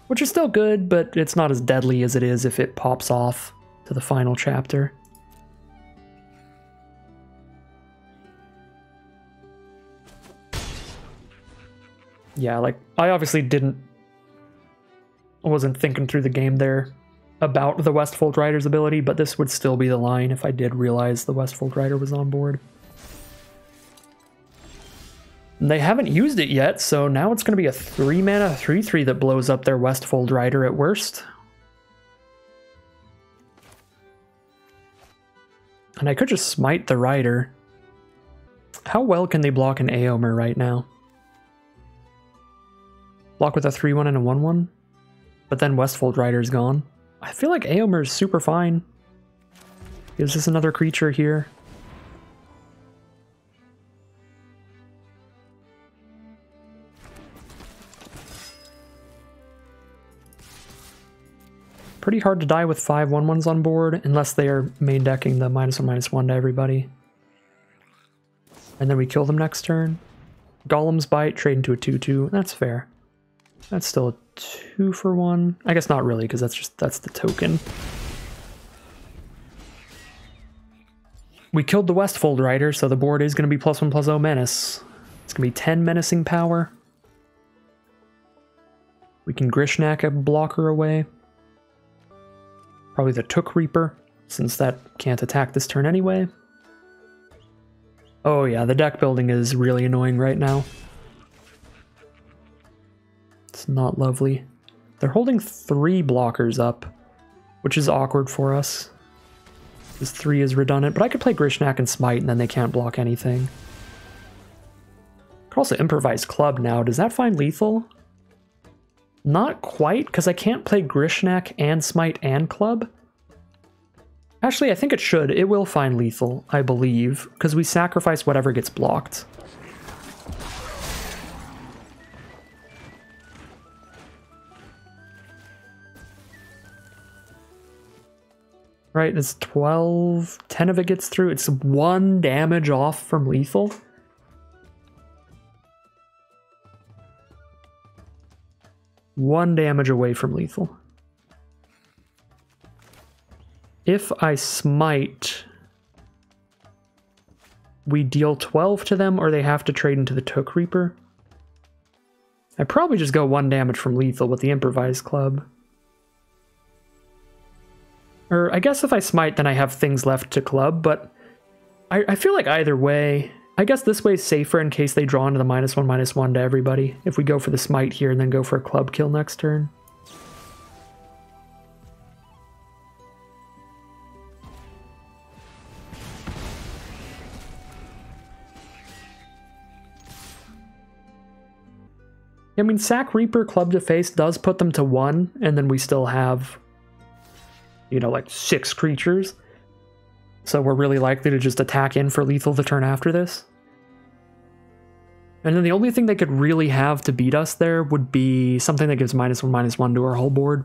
Which is still good, but it's not as deadly as it is if it pops off to the final chapter. Yeah, like, I obviously wasn't thinking through the game there about the Westfold Rider's ability, but this would still be the line if I did realize the Westfold Rider was on board. And they haven't used it yet, so now it's going to be a 3 mana 3/3 that blows up their Westfold Rider at worst. And I could just smite the Rider. How well can they block an Aomer right now? Block with a 3/1 and a 1/1? But then Westfold Rider's gone. I feel like Aomer's super fine. Gives us another creature here. Pretty hard to die with 5 1/1s on board, unless they are main decking the -1/-1 to everybody. And then we kill them next turn. Golem's Bite, trade into a 2/2. That's fair. That's still a 2 for 1. I guess not really, because that's the token. We killed the Westfold Rider, so the board is going to be +1/+0 menace. It's going to be 10 menacing power. We can Grishnak a blocker away. Probably the Took Reaper, since that can't attack this turn anyway. Oh yeah, the deck building is really annoying right now. It's not lovely. They're holding 3 blockers up, which is awkward for us. This 3 is redundant, but I could play Grishnak and Smite and then they can't block anything. Could also improvise Club now. Does that find lethal? Not quite, because I can't play Grishnak and Smite and Club. Actually, I think it should. It will find lethal, I believe, because we sacrifice whatever gets blocked. Right, it's 12. 10 of it gets through. It's 1 damage off from lethal. One damage away from lethal. If I smite, we deal 12 to them, or they have to trade into the Took Reaper. I probably just go 1 damage from lethal with the improvised club. Or I guess if I smite, then I have things left to club, but I feel like either way, I guess this way is safer in case they draw into the -1/-1 to everybody. If we go for the smite here and then go for a club kill next turn. I mean, Sack Reaper, Club to Face does put them to 1, and then we still have, you know, like 6 creatures. So we're really likely to just attack in for lethal the turn after this. And then the only thing they could really have to beat us there would be something that gives -1/-1 to our whole board.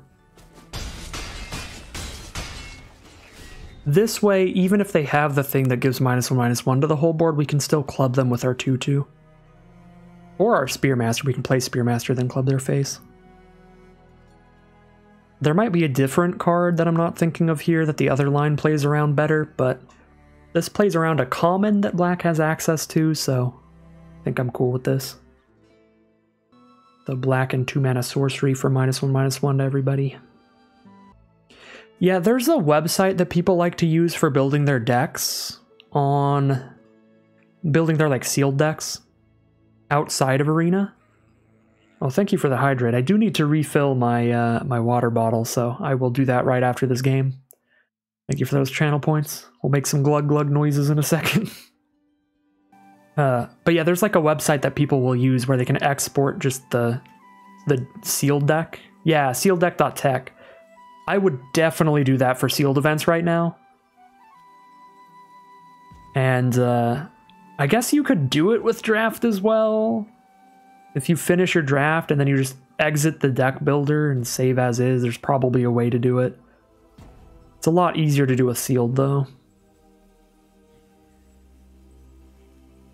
This way, even if they have the thing that gives -1/-1 to the whole board, we can still club them with our 2/2. Or our Spearmaster. We can play Spearmaster, then club their face. There might be a different card that I'm not thinking of here that the other line plays around better, but this plays around a common that black has access to, so I think I'm cool with this. The black and 2-mana sorcery for -1/-1 to everybody. Yeah, there's a website that people like to use for building their decks on building their like sealed decks outside of Arena. Oh, thank you for the hydrate. I do need to refill my my water bottle, so I will do that right after this game. Thank you for those channel points. We'll make some glug glug noises in a second. But yeah, there's like a website that people will use where they can export just the sealed deck. Yeah, sealeddeck.tech. I would definitely do that for sealed events right now. And I guess you could do it with draft as well. If you finish your draft and then you just exit the deck builder and save as is, there's probably a way to do it. It's a lot easier to do with sealed though.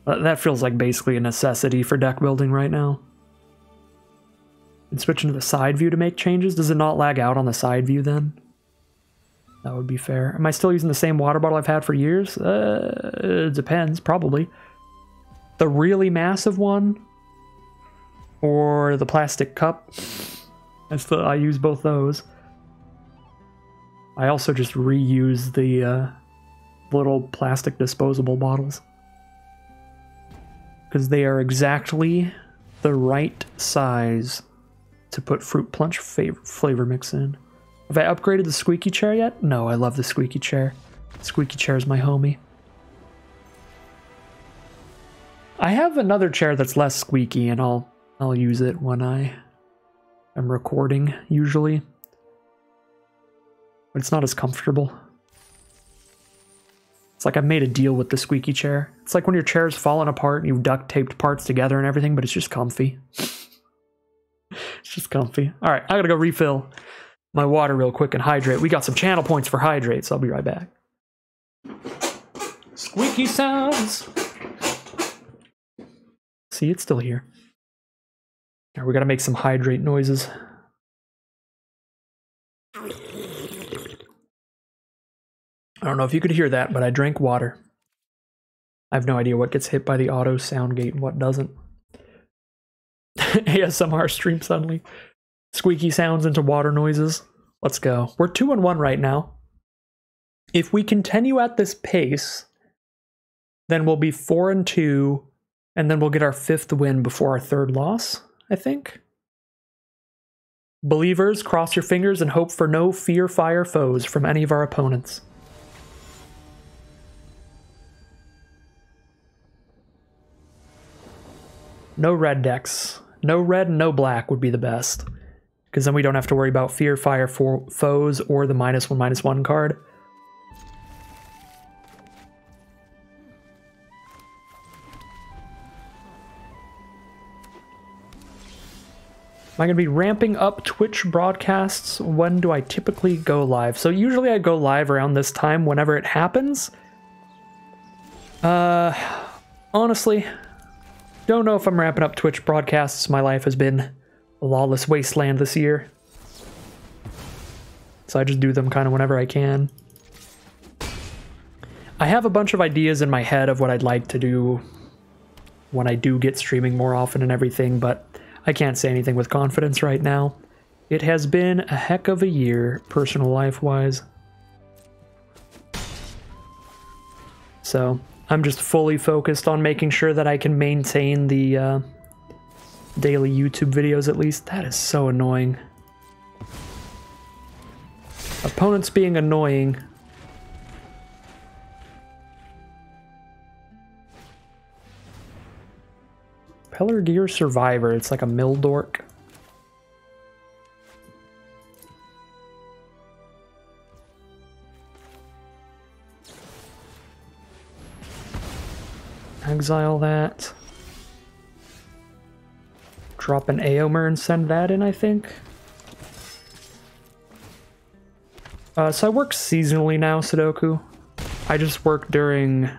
That feels like basically a necessity for deck building right now. And switch into the side view to make changes. Does it not lag out on the side view then? That would be fair. Am I still using the same water bottle I've had for years? It depends, probably. The really massive one? Or the plastic cup? I use both those. I also just reuse the little plastic disposable bottles. Because they are exactly the right size to put fruit punch flavor mix in. Have I upgraded the squeaky chair yet? No, I love the squeaky chair. Squeaky chair is my homie. I have another chair that's less squeaky, and I'll use it when I am recording, usually. But it's not as comfortable. It's like I've made a deal with the squeaky chair. It's like when your chair's falling apart and you've duct taped parts together and everything, but it's just comfy. It's just comfy. All right, I gotta go refill my water real quick and hydrate. We got some channel points for hydrate, so I'll be right back. Squeaky sounds. See, it's still here. All right, we gotta make some hydrate noises. I don't know if you could hear that, but I drank water. I have no idea what gets hit by the auto sound gate and what doesn't. ASMR stream suddenly. Squeaky sounds into water noises. Let's go. We're 2-1 right now. If we continue at this pace, then we'll be 4-2, and then we'll get our 5th win before our 3rd loss, I think. Believers, cross your fingers and hope for no fear fire foes from any of our opponents. No red decks. No red and no black would be the best. Because then we don't have to worry about fear fire foes or the -1/-1 card. I going to be ramping up Twitch broadcasts? When do I typically go live? So usually I go live around this time whenever it happens. Honestly, don't know if I'm ramping up Twitch broadcasts. My life has been a lawless wasteland this year. So I just do them kind of whenever I can. I have a bunch of ideas in my head of what I'd like to do when I do get streaming more often and everything, but I can't say anything with confidence right now. It has been a heck of a year, personal life-wise. So I'm just fully focused on making sure that I can maintain the daily YouTube videos at least. That is so annoying. Opponents being annoying. Peller Gear Survivor. It's like a mill dork. Exile that. Drop an Aomer and send that in, I think. So I work seasonally now, Sudoku. I just work during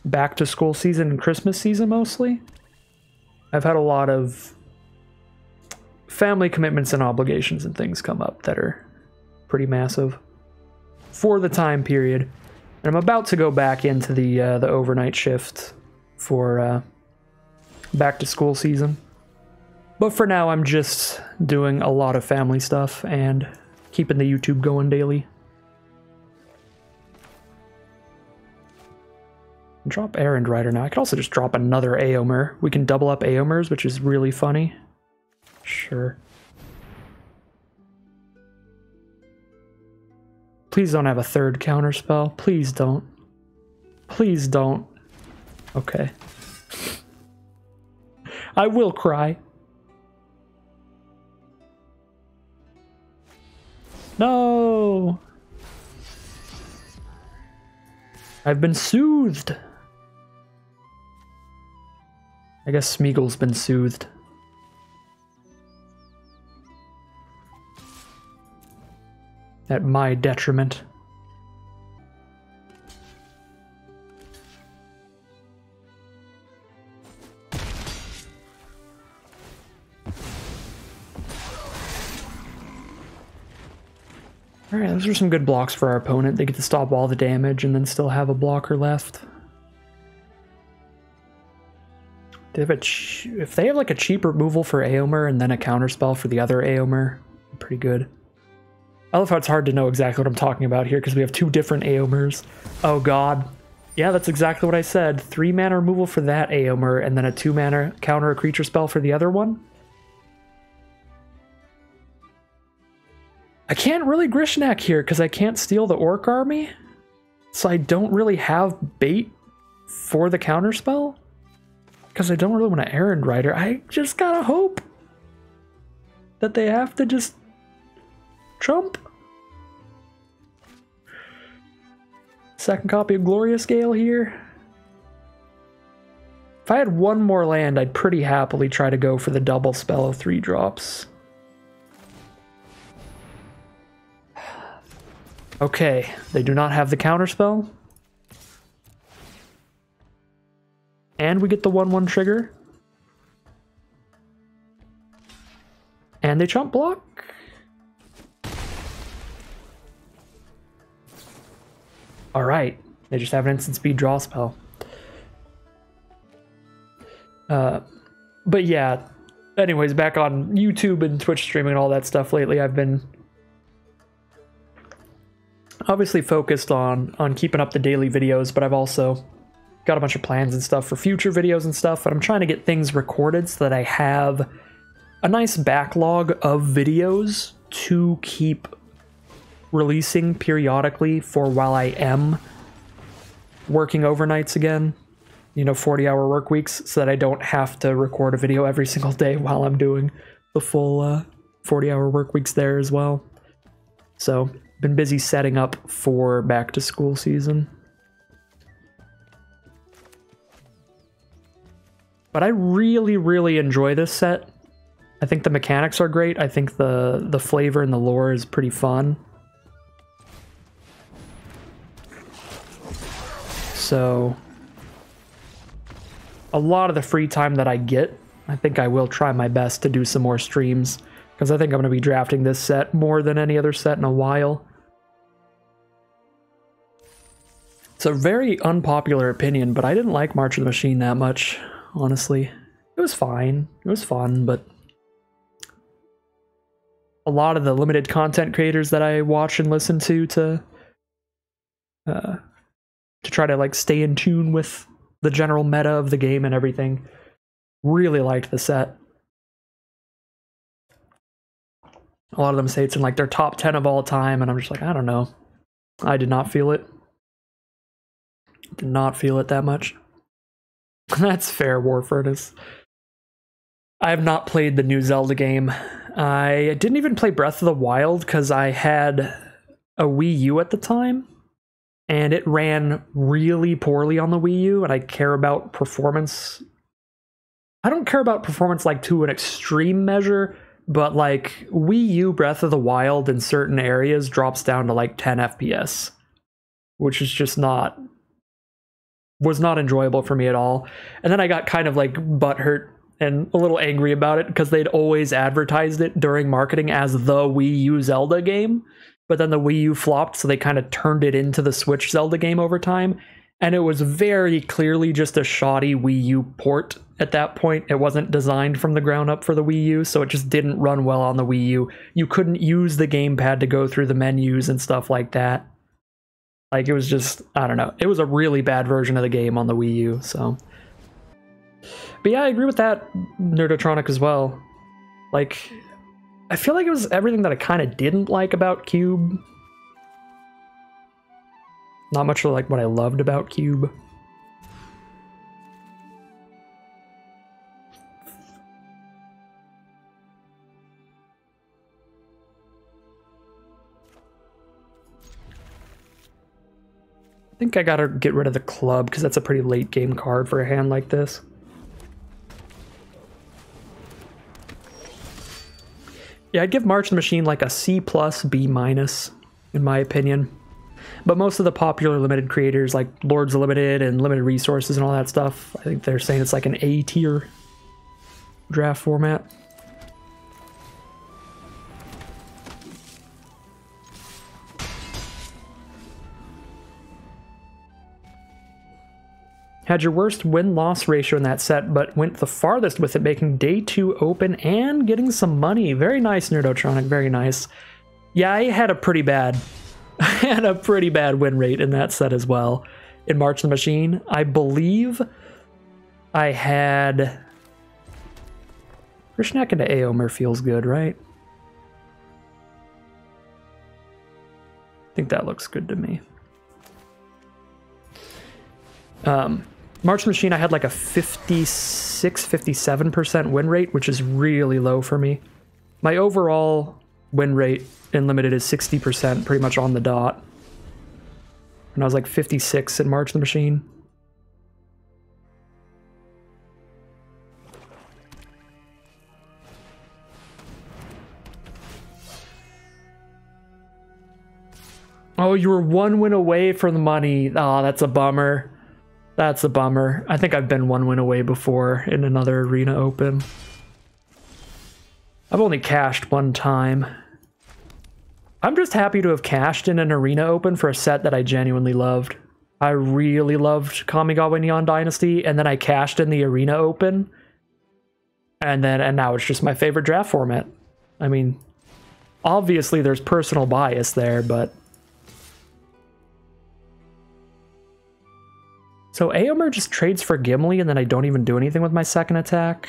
back to school season and Christmas season mostly. I've had a lot of family commitments and obligations and things come up that are pretty massive for the time period. And I'm about to go back into the overnight shift for back to school season. But for now, I'm just doing a lot of family stuff and keeping the YouTube going daily. Drop Errand Rider now. I could also just drop another Aomer. We can double up Aomers, which is really funny. Sure. Please don't have a third counterspell. Please don't. Please don't. Okay. I will cry. No! I've been soothed. I guess Smeagol's been soothed. At my detriment. Alright, those are some good blocks for our opponent. They get to stop all the damage and then still have a blocker left. They have if they have like a cheap removal for Aomer and then a counterspell for the other Aomer, pretty good. I love how it's hard to know exactly what I'm talking about here because we have two different Aomers. Oh god. Yeah, that's exactly what I said. 3 mana removal for that Aomer and then a 2 mana counter a creature spell for the other one. I can't really Grishnak here because I can't steal the Orc Army. So I don't really have bait for the counterspell. Because I don't really want to Errand Rider. I just gotta hope that they have to just jump. Second copy of Glorious Gale here. If I had one more land, I'd pretty happily try to go for the double spell of 3 drops. Okay, they do not have the counterspell. And we get the 1/1 trigger. And they chump block. Alright, they just have an instant speed draw spell. But yeah, anyways, back on YouTube and Twitch streaming and all that stuff lately, I've been obviously focused on keeping up the daily videos, but I've also got a bunch of plans and stuff for future videos and stuff, and I'm trying to get things recorded so that I have a nice backlog of videos to keep releasing periodically for while I am working overnights again, you know, 40-hour work weeks, so that I don't have to record a video every single day while I'm doing the full 40-hour work weeks there as well. So, been busy setting up for back to school season. But I really, really enjoy this set. I think the mechanics are great. I think the flavor and the lore is pretty fun. So a lot of the free time that I get, I think I will try my best to do some more streams, because I think I'm going to be drafting this set more than any other set in a while. It's a very unpopular opinion, but I didn't like March of the Machine that much, honestly. It was fine. It was fun, but a lot of the limited content creators that I watch and listen to try to like stay in tune with the general meta of the game and everything, really liked the set. A lot of them say it's in like their top 10 of all time, and I'm just like, I don't know. I did not feel it. Did not feel it that much. That's fair, War Furnace. I have not played the new Zelda game. I didn't even play Breath of the Wild because I had a Wii U at the time, and it ran really poorly on the Wii U, and I care about performance. I don't care about performance like to an extreme measure, but like Wii U Breath of the Wild in certain areas drops down to like 10 FPS, which is just was not enjoyable for me at all. And then I got kind of like butthurt and a little angry about it because they'd always advertised it during marketing as the Wii U Zelda game, but then the Wii U flopped, so they kind of turned it into the Switch Zelda game over time, and it was very clearly just a shoddy Wii U port at that point. It wasn't designed from the ground up for the Wii U, so it just didn't run well on the Wii U. You couldn't use the gamepad to go through the menus and stuff like that. Like, it was just, I don't know. It was a really bad version of the game on the Wii U, so. But yeah, I agree with that, Nerdotronic, as well. Like, I feel like it was everything that I kind of didn't like about Cube. Not much like what I loved about Cube. I think I gotta get rid of the club because that's a pretty late game card for a hand like this. Yeah, I'd give March of the Machine like a C+, B-, in my opinion. But most of the popular limited creators, like Lords of Limited and Limited Resources and all that stuff, I think they're saying it's like an A tier draft format. Had your worst win-loss ratio in that set, but went the farthest with it, making day 2 open and getting some money. Very nice, Nerdotronic, very nice. Yeah, I had a pretty bad win rate in that set as well. In March of the Machine, I believe I had... Rishnak into Aomer feels good, right? I think that looks good to me. March of the Machine, I had like a 57% win rate, which is really low for me. My overall win rate in Limited is 60%, pretty much on the dot. And I was like 56 in March of the Machine. Oh, you were 1 win away from the money. Oh, that's a bummer. That's a bummer. I think I've been 1 win away before in another Arena Open. I've only cashed 1 time. I'm just happy to have cashed in an Arena Open for a set that I genuinely loved. I really loved Kamigawa Neon Dynasty, and then I cashed in the Arena Open. And now it's just my favorite draft format. I mean, obviously there's personal bias there, but... So Aomer just trades for Gimli, and then I don't even do anything with my second attack.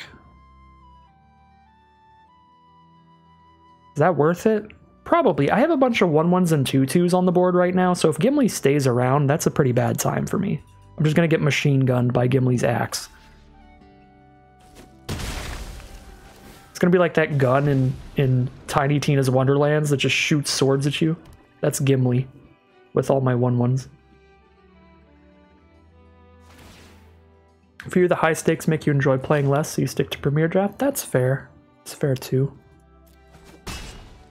Is that worth it? Probably. I have a bunch of 1/1s and 2/2s on the board right now, so if Gimli stays around, that's a pretty bad time for me. I'm just going to get machine gunned by Gimli's axe. It's going to be like that gun in Tiny Tina's Wonderlands that just shoots swords at you. That's Gimli with all my 1/1s. For you, the high stakes make you enjoy playing less, so you stick to Premier Draft. That's fair. It's fair too.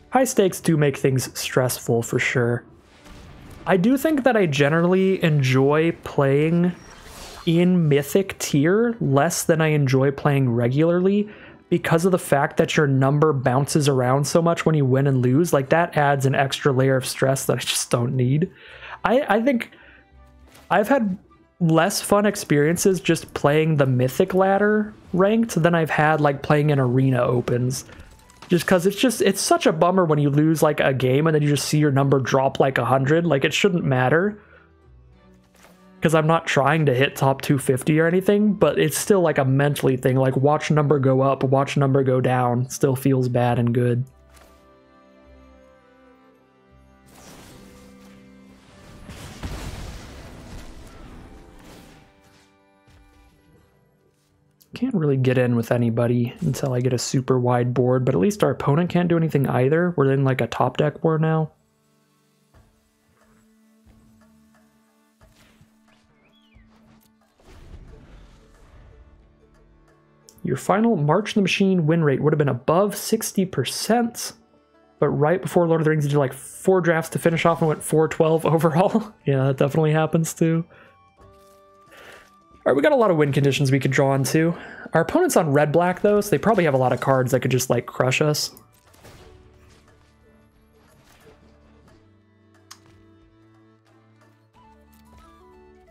High stakes do make things stressful for sure. I do think that I generally enjoy playing in Mythic tier less than I enjoy playing regularly because of the fact that your number bounces around so much when you win and lose. Like, that adds an extra layer of stress that I just don't need. I think I've had less fun experiences just playing the Mythic ladder ranked than I've had like playing in Arena Opens. Just because it's such a bummer when you lose like a game and then you just see your number drop like 100. Like, it shouldn't matter. Because I'm not trying to hit top 250 or anything, but it's still like a mentally thing. Like, watch number go up, watch number go down. Still feels bad and good. Can't really get in with anybody until I get a super wide board, but at least our opponent can't do anything either. We're in like a top deck war now. Your final March the Machine win rate would have been above 60%, but right before Lord of the Rings, you did like 4 drafts to finish off and went 4-12 overall. Yeah, that definitely happens too. All right, we got a lot of win conditions we could draw on too. Our opponent's on red-black though, so they probably have a lot of cards that could just like crush us.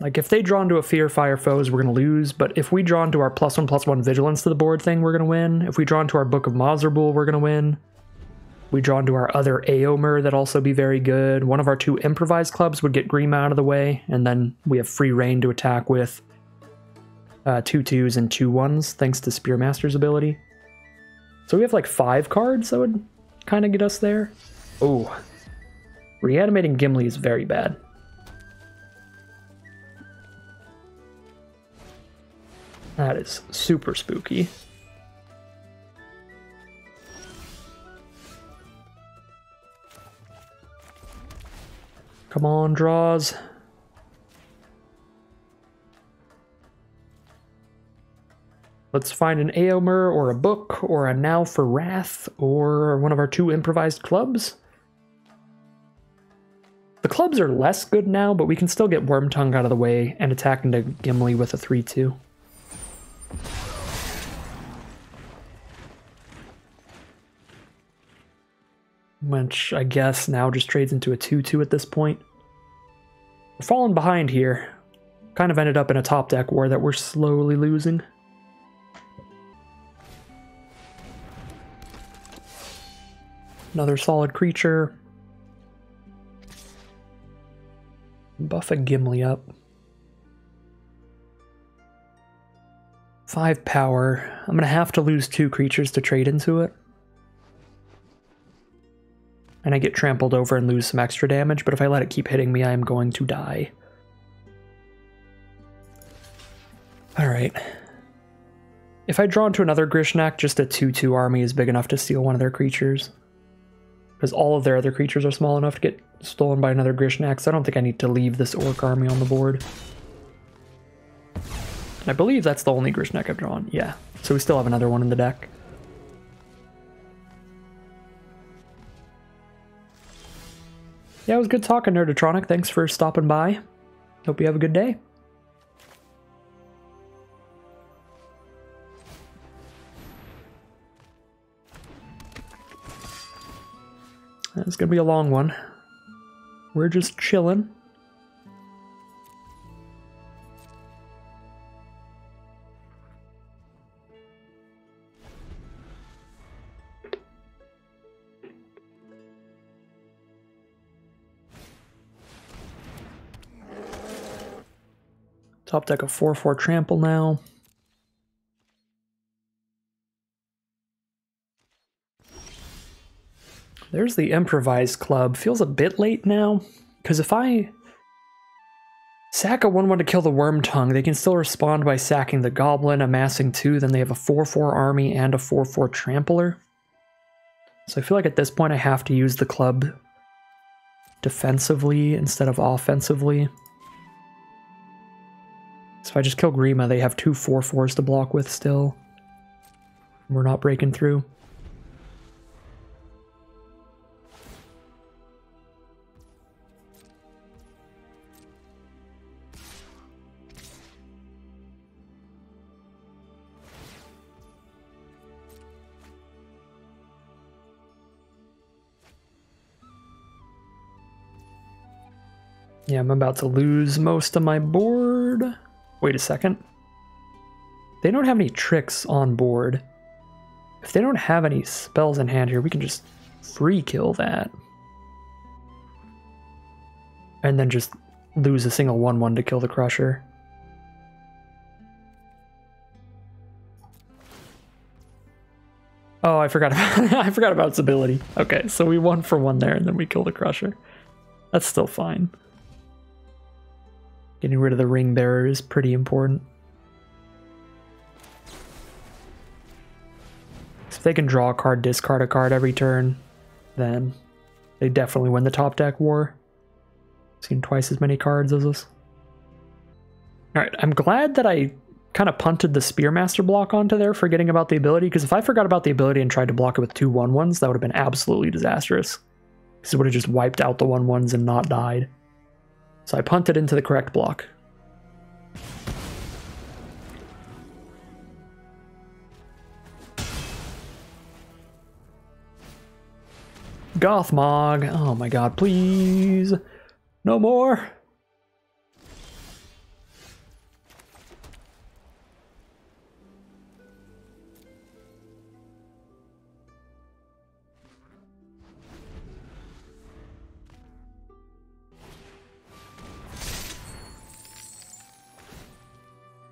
Like, if they draw into a Fear Fire Foes, we're going to lose, but if we draw into our +1/+1 Vigilance to the board thing, we're going to win. If we draw into our Book of Mazarbul, we're going to win. We draw into our other Aomer, that'd also be very good. One of our 2 improvised clubs would get Grima out of the way, and then we have free reign to attack with 2 2s and 2 1s, thanks to Spearmaster's ability. So we have like 5 cards that would kind of get us there. Oh, Reanimating Gimli is very bad. That is super spooky. Come on, draws. Let's find an Aomer or a book or a Now for Wrath or one of our 2 improvised clubs. The clubs are less good now, but we can still get Wormtongue out of the way and attack into Gimli with a 3-2. Which I guess now just trades into a 2-2 at this point. We're falling behind here. Kind of ended up in a top deck war that we're slowly losing. Another solid creature. Buff a Gimli up. 5 power. I'm gonna have to lose 2 creatures to trade into it. And I get trampled over and lose some extra damage, but if I let it keep hitting me, I am going to die. Alright. If I draw into another Grishnak, just a 2-2 army is big enough to steal one of their creatures. Because all of their other creatures are small enough to get stolen by another Grishnak, so I don't think I need to leave this Orc Army on the board. And I believe that's the only Grishnak I've drawn. Yeah, so we still have another one in the deck. Yeah, it was good talking, Nerdatronic. Thanks for stopping by. Hope you have a good day. It's gonna be a long one. We're just chilling. Top deck of 4/4 trample now. There's the improvised club. Feels a bit late now, because if I sack a 1/1 to kill the Wormtongue, they can still respond by sacking the Goblin, amassing 2, then they have a 4/4 army and a 4/4 trampler. So I feel like at this point I have to use the club defensively instead of offensively. So if I just kill Grima, they have 2 4/4s to block with still. We're not breaking through. Yeah, I'm about to lose most of my board. Wait a second. They don't have any tricks on board. If they don't have any spells in hand here, we can just free kill that. And then just lose a single 1/1 to kill the Crusher. Oh, I forgot about I forgot about its ability. Okay, so we 1 for 1 there, and then we kill the Crusher. That's still fine. Getting rid of the Ring Bearer is pretty important. So if they can draw a card, discard a card every turn, then they definitely win the top deck war. Seen twice as many cards as us. Alright, I'm glad that I kind of punted the Spearmaster block onto there, forgetting about the ability, because if I forgot about the ability and tried to block it with 2 1/1s, that would have been absolutely disastrous. Because it would have just wiped out the 1/1s and not died. So I punted into the correct block. Gothmog. Oh my god, please. No more.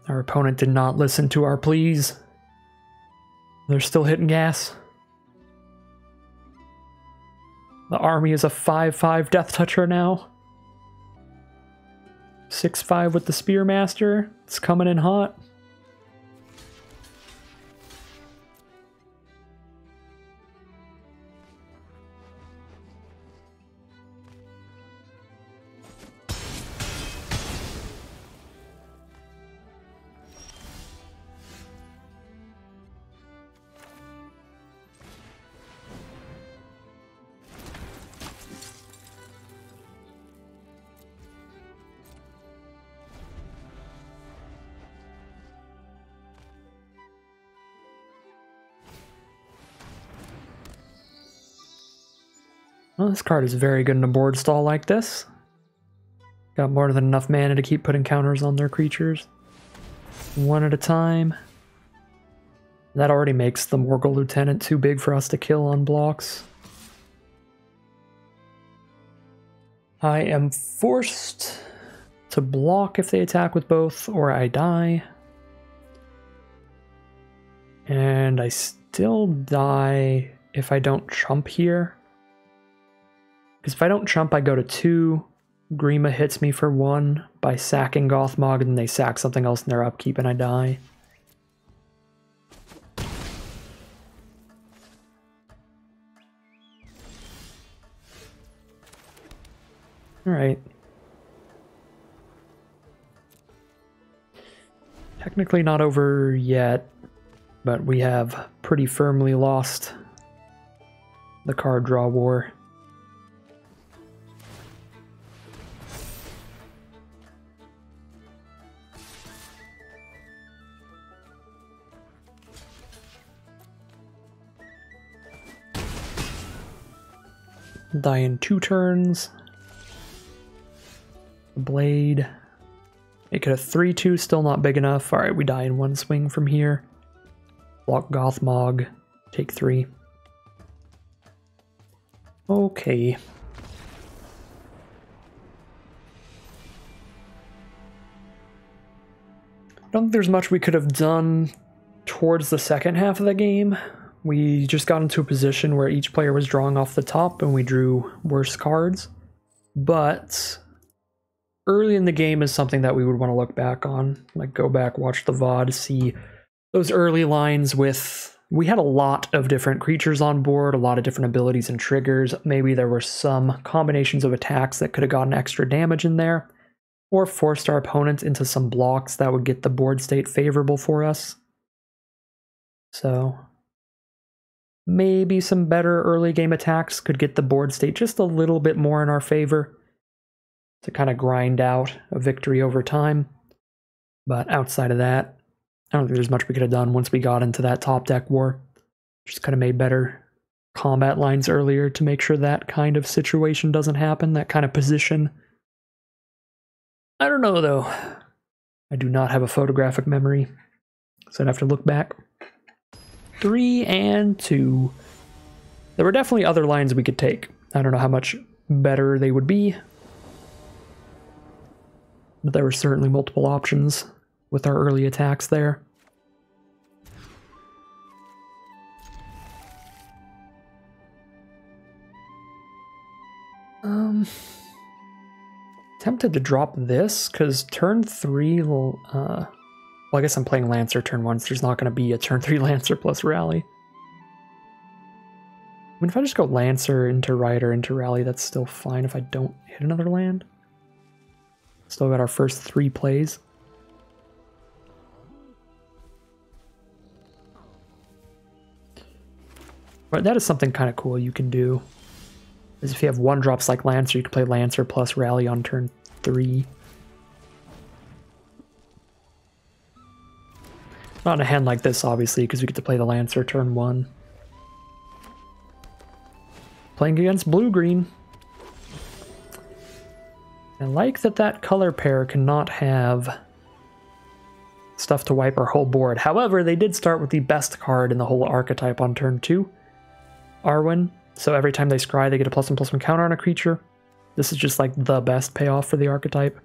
Our opponent did not listen to our pleas. They're still hitting gas. The army is a 5/5 Death Toucher now. 6/5 with the Spearmaster. It's coming in hot. Well, this card is very good in a board stall like this. Got more than enough mana to keep putting counters on their creatures. One at a time. That already makes the Morgul Lieutenant too big for us to kill on blocks. I am forced to block if they attack with both, or I die. And I still die if I don't chump here. Because if I don't chump, I go to 2. Grima hits me for 1 by sacking Gothmog, and then they sack something else in their upkeep, and I die. Alright. Technically not over yet, but we have pretty firmly lost the card draw war. Die in 2 turns. Blade. Make it a 3/2, still not big enough. Alright, we die in 1 swing from here. Block Gothmog. Take 3. Okay. I don't think there's much we could have done towards the second half of the game. We just got into a position where each player was drawing off the top and we drew worse cards. But early in the game is something that we would want to look back on. Like go back, watch the VOD, see those early lines with... We had a lot of different creatures on board, a lot of different abilities and triggers. Maybe there were some combinations of attacks that could have gotten extra damage in there, or forced our opponents into some blocks that would get the board state favorable for us. So maybe some better early game attacks could get the board state just a little bit more in our favor to kind of grind out a victory over time. But outside of that, I don't think there's much we could have done once we got into that top deck war. Just kind of made better combat lines earlier to make sure that kind of situation doesn't happen, that kind of position I don't know, though. I do not have a photographic memory, so I'd have to look back. 3 and 2. There were definitely other lines we could take. I don't know how much better they would be, but there were certainly multiple options with our early attacks there. Tempted to drop this, because turn 3 will, well, I guess I'm playing Lancer turn 1, so there's not going to be a turn 3 Lancer plus Rally. I mean, if I just go Lancer into Rider into Rally, that's still fine if I don't hit another land. Still got our first 3 plays. But that is something kind of cool you can do. Is if you have 1-drops like Lancer, you can play Lancer plus Rally on turn 3. Not in a hand like this, obviously, because we get to play the Lancer turn 1. Playing against blue-green. I like that that color pair cannot have stuff to wipe our whole board. However, they did start with the best card in the whole archetype on turn 2. Arwen. So every time they scry, they get a +1/+1 counter on a creature. This is just like the best payoff for the archetype.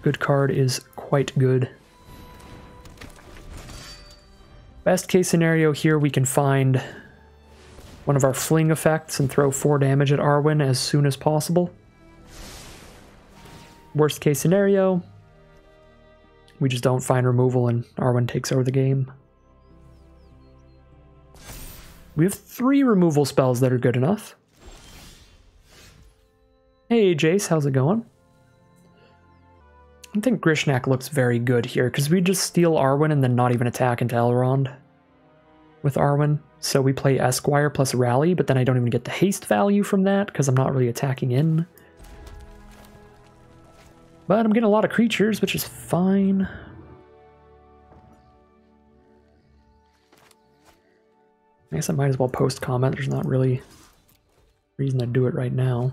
Good card is quite good. Best case scenario here, we can find one of our fling effects and throw 4 damage at Arwen as soon as possible. Worst case scenario, we just don't find removal and Arwen takes over the game. We have 3 removal spells that are good enough. Hey Jace, how's it going? I think Grishnak looks very good here, because we just steal Arwen and then not even attack into Elrond with Arwen. So we play Esquire plus Rally, but then I don't even get the haste value from that, because I'm not really attacking in. But I'm getting a lot of creatures, which is fine. I guess I might as well post comment. There's not really reason to do it right now,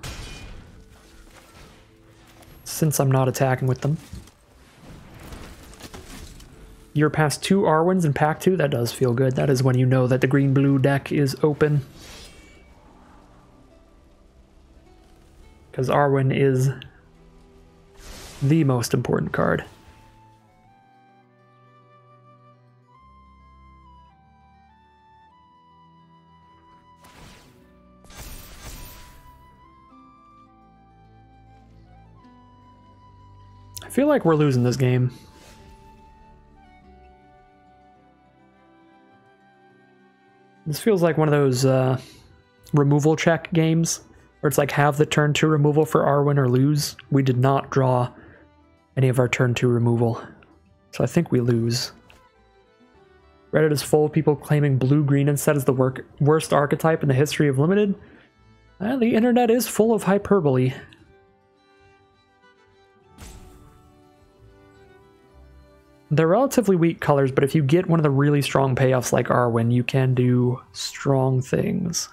since I'm not attacking with them. You're past 2 Arwens in pack 2. That does feel good. That is when you know that the green-blue deck is open. Because Arwen is the most important card. I feel like we're losing this game. This feels like one of those removal check games, where it's like have the turn 2 removal for Arwen or lose. We did not draw any of our turn 2 removal, so I think we lose. Reddit is full of people claiming blue-green instead is the worst archetype in the history of Limited. The internet is full of hyperbole. They're relatively weak colors, but if you get one of the really strong payoffs like Arwen, you can do strong things.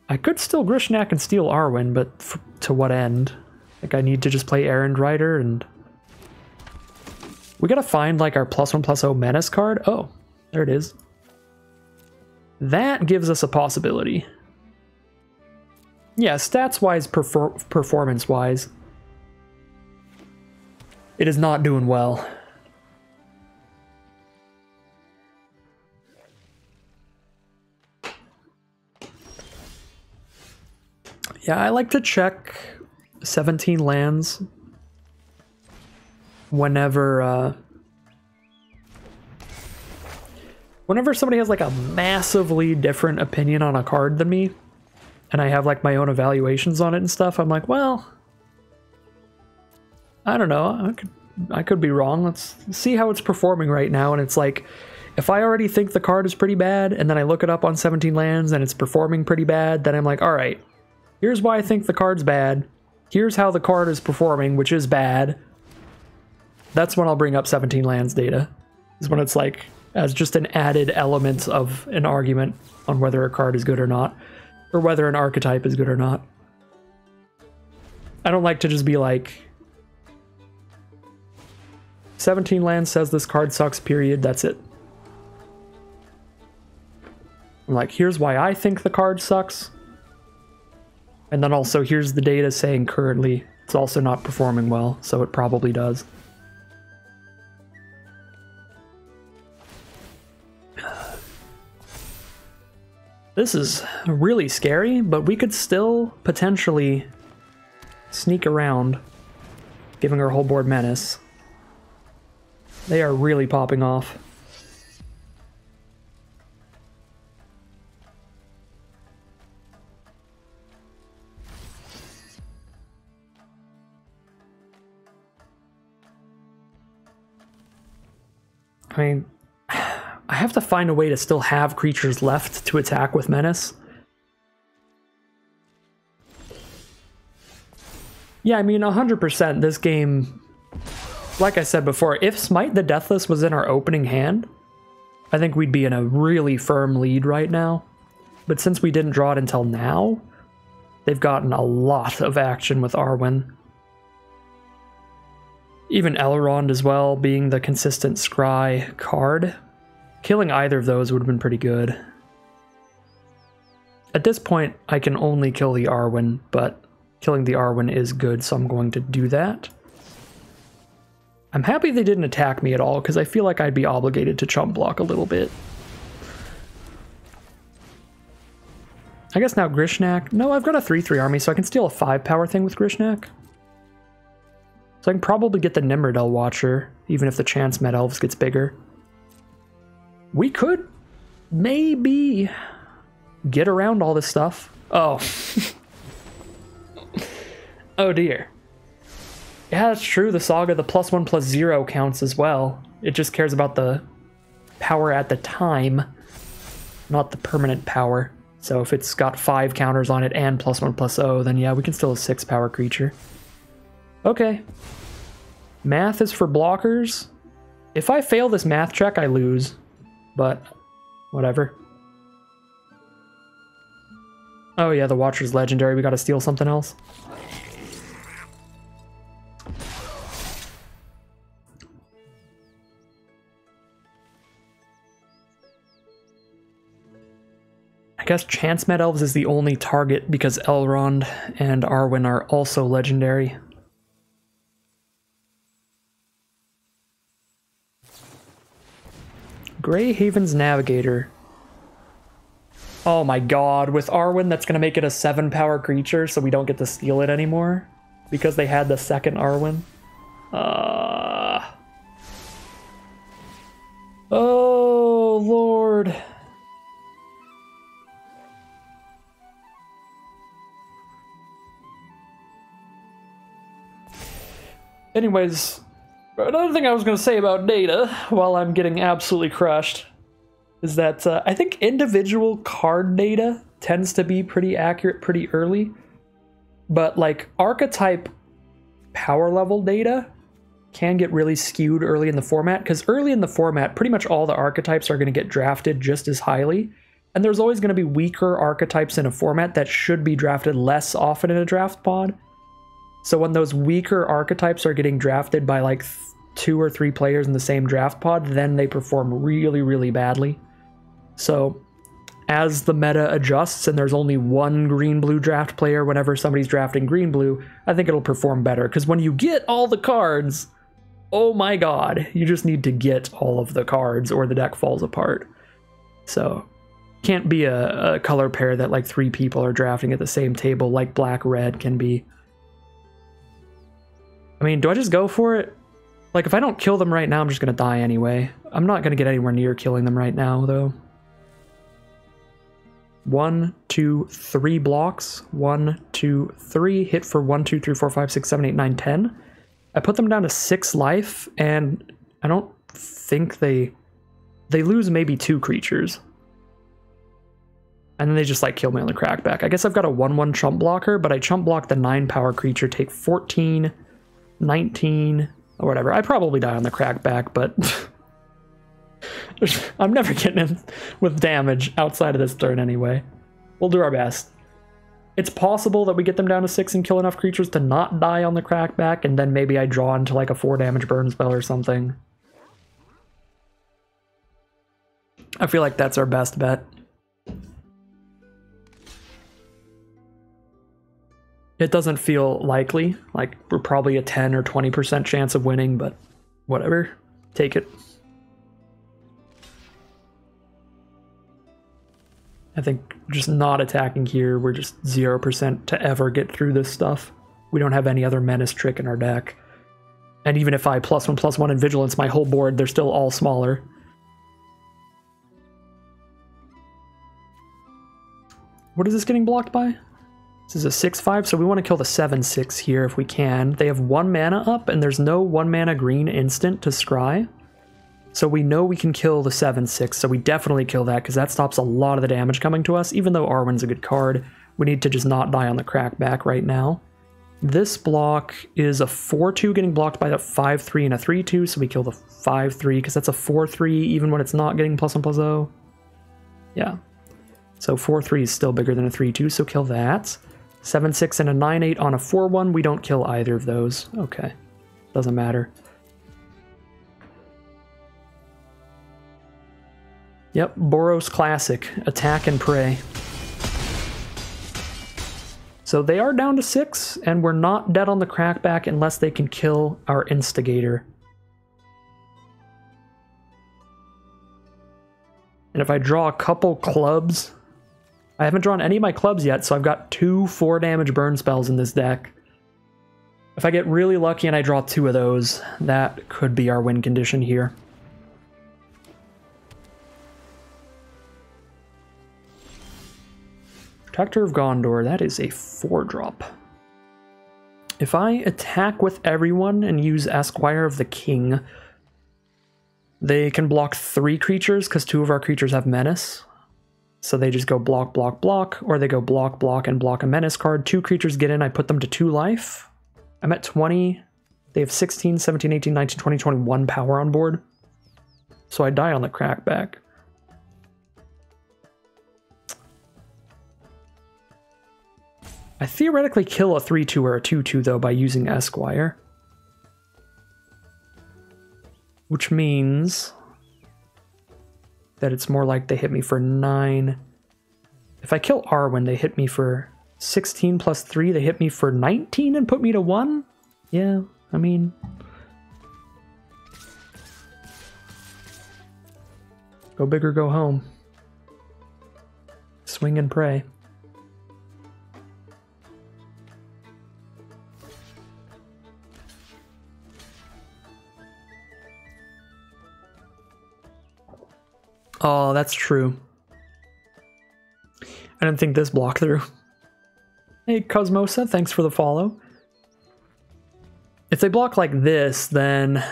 I could still Grishnak and steal Arwen, but to what end? Like, I need to just play Errand Rider, and we gotta find like our +1/+0 Menace card. Oh, there it is. That gives us a possibility. Yeah, stats-wise, performance-wise, it is not doing well. Yeah, I like to check 17 lands whenever somebody has like a massively different opinion on a card than me, and I have like my own evaluations on it and stuff. I'm like, well, I don't know, I could be wrong. Let's see how it's performing right now. And it's like, if I already think the card is pretty bad, and then I look it up on 17 lands and it's performing pretty bad, then I'm like, all right, here's why I think the card's bad. Here's how the card is performing, which is bad. That's when I'll bring up 17 lands data. Is when it's like, as just an added element of an argument on whether a card is good or not, or whether an archetype is good or not. I don't like to just be like, 17 lands says this card sucks, period, that's it. I'm like, here's why I think the card sucks. And then also here's the data saying currently it's also not performing well, so it probably does. This is really scary, but we could still potentially sneak around, giving our whole board menace. They are really popping off. I mean, I have to find a way to still have creatures left to attack with menace. Yeah, I mean, 100% this game, like I said before, if Smite the Deathless was in our opening hand, I think we'd be in a really firm lead right now. But since we didn't draw it until now, they've gotten a lot of action with Arwen. Even Elrond as well, being the consistent scry card. Killing either of those would have been pretty good. At this point, I can only kill the Arwen, but killing the Arwen is good, so I'm going to do that. I'm happy they didn't attack me at all, because I feel like I'd be obligated to chump block a little bit. I guess now Grishnak. No, I've got a 3/3 army, so I can steal a 5-power thing with Grishnak. So I can probably get the Nimrodel Watcher, even if the Chance Met Elves gets bigger. We could maybe get around all this stuff. Oh. Oh dear. Yeah, that's true. The Saga, the +1/+0 counts as well. It just cares about the power at the time, not the permanent power. So if it's got 5 counters on it and +1/+0, then yeah, we can still a 6-power creature. Okay. Math is for blockers. If I fail this math check, I lose. But whatever. Oh yeah, the Watcher's legendary. We gotta steal something else. I guess Chance Met Elves is the only target because Elrond and Arwen are also legendary. Greyhaven's Navigator. Oh my god, with Arwen that's going to make it a 7-power creature so we don't get to steal it anymore because they had the second Arwen. Oh lord. Anyways, another thing I was going to say about data, while I'm getting absolutely crushed, is that I think individual card data tends to be pretty accurate pretty early, but like archetype power level data can get really skewed early in the format, because early in the format, pretty much all the archetypes are going to get drafted just as highly, and there's always going to be weaker archetypes in a format that should be drafted less often in a draft pod. So when those weaker archetypes are getting drafted by like 2 or 3 players in the same draft pod, then they perform really, really badly. So as the meta adjusts and there's only one green-blue draft player whenever somebody's drafting green-blue, I think it'll perform better. Because when you get all the cards, oh my god, you just need to get all of the cards or the deck falls apart. So can't be a color pair that like 3 people are drafting at the same table like black-red can be. I mean, do I just go for it? Like, if I don't kill them right now, I'm just going to die anyway. I'm not going to get anywhere near killing them right now, though. 1, 2, 3 blocks. 1, 2, 3. Hit for 1, 2, 3, 4, 5, 6, 7, 8, 9, 10. I put them down to 6 life, and I don't think they lose maybe 2 creatures. And then they just, like, kill me on the crackback. I guess I've got a 1/1 chump blocker, but I chump block the 9-power creature, take 14... 19 or whatever. I probably die on the crackback, but I'm never getting in with damage outside of this turn anyway. We'll do our best. It's possible that we get them down to 6 and kill enough creatures to not die on the crackback, and then maybe I draw into like a 4 damage burn spell or something. I feel like that's our best bet. It doesn't feel likely, like we're probably a 10 or 20% chance of winning, but whatever, take it. I think just not attacking here, we're just 0% to ever get through this stuff. We don't have any other menace trick in our deck. And even if I +1/+1 in vigilance my whole board, they're still all smaller. What is this getting blocked by? This is a 6/5, so we want to kill the 7/6 here if we can. They have 1 mana up, and there's no 1 mana green instant to scry. So we know we can kill the 7/6, so we definitely kill that, because that stops a lot of the damage coming to us. Even though Arwen's a good card, we need to just not die on the crackback right now. This block is a 4/2 getting blocked by a 5/3 and a 3/2, so we kill the 5/3, because that's a 4/3 even when it's not getting +1/+0. Yeah. So 4/3 is still bigger than a 3/2, so kill that. 7/6 and a 9/8 on a 4/1, we don't kill either of those. Okay. Doesn't matter. Yep, Boros Classic. Attack and pray. So they are down to 6, and we're not dead on the crackback unless they can kill our Instigator. And if I draw a couple clubs... I haven't drawn any of my clubs yet, so I've got 2 4 damage burn spells in this deck. If I get really lucky and I draw 2 of those, that could be our win condition here. Protector of Gondor, that is a 4-drop. If I attack with everyone and use Esquire of the King, they can block 3 creatures because 2 of our creatures have menace. So they just go block, block, block, or they go block, block, and block a menace card. 2 creatures get in, I put them to 2 life. I'm at 20. They have 16, 17, 18, 19, 20, 21 power on board. So I die on the crackback. I theoretically kill a 3/2 or a 2/2 though by using Esquire. Which means that it's more like they hit me for 9. If I kill Arwen, they hit me for 16 plus 3, they hit me for 19 and put me to 1? Yeah, I mean... Go big or go home. Swing and pray. Oh, that's true. I didn't think this blocked through. Hey, Cosmosa, thanks for the follow. If they block like this, then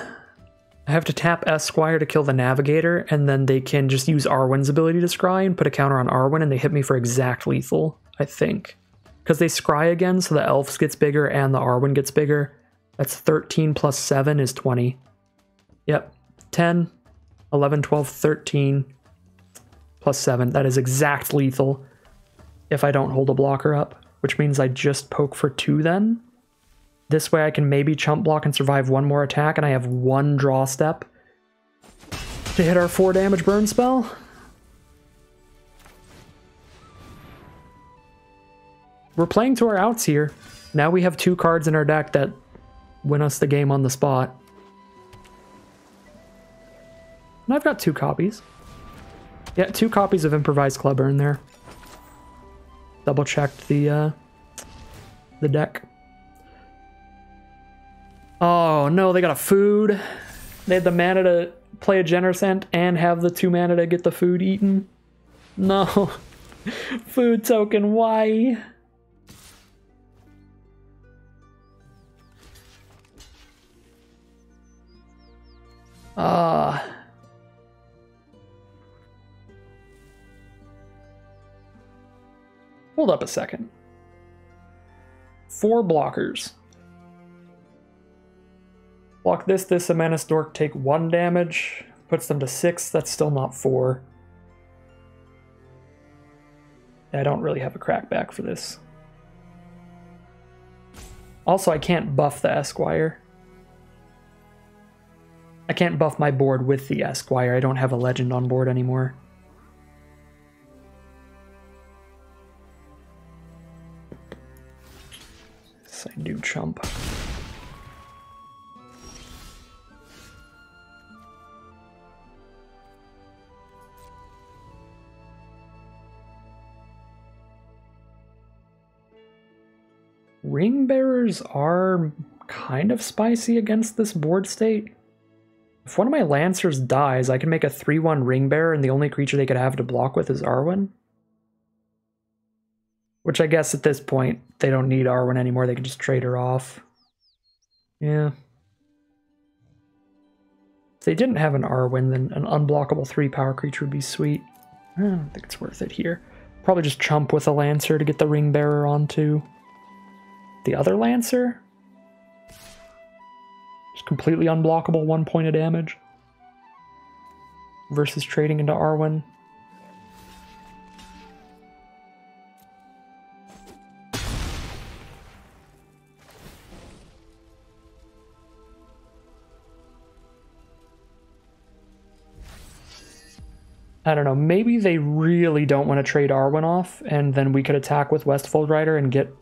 I have to tap Esquire to kill the Navigator, and then they can just use Arwen's ability to scry and put a counter on Arwen, and they hit me for exact lethal, I think. Because they scry again, so the Elves gets bigger and the Arwen gets bigger. That's 13 plus 7 is 20. Yep, 10, 11, 12, 13... plus 7. That is exact lethal if I don't hold a blocker up, which means I just poke for 2 then. This way I can maybe chump block and survive 1 more attack, and I have 1 draw step to hit our 4 damage burn spell. We're playing to our outs here. Now we have 2 cards in our deck that win us the game on the spot. And I've got 2 copies. Yeah, 2 copies of Improvised Clubber in there. Double checked the deck. Oh no, they got a food. They had the mana to play a Genercent and have the 2 mana to get the food eaten. No. Food token, why? Hold up a second. 4 blockers. Block this, a Menace Dork, take 1 damage. Puts them to 6, that's still not 4. I don't really have a crackback for this. Also, I can't buff the Esquire. I can't buff my board with the Esquire. I don't have a legend on board anymore. Yes, I do chump. Ring bearers are kind of spicy against this board state. If one of my Lancers dies, I can make a 3/1 ring bearer and the only creature they could have to block with is Arwen. Which I guess at this point, they don't need Arwen anymore, they can just trade her off. Yeah. If they didn't have an Arwen, then an unblockable 3-power creature would be sweet. I don't think it's worth it here. Probably just chump with a Lancer to get the ring bearer onto the other Lancer. Just completely unblockable 1 point of damage. Versus trading into Arwen. I don't know, maybe they really don't want to trade Arwen off, and then we could attack with Westfold Rider and get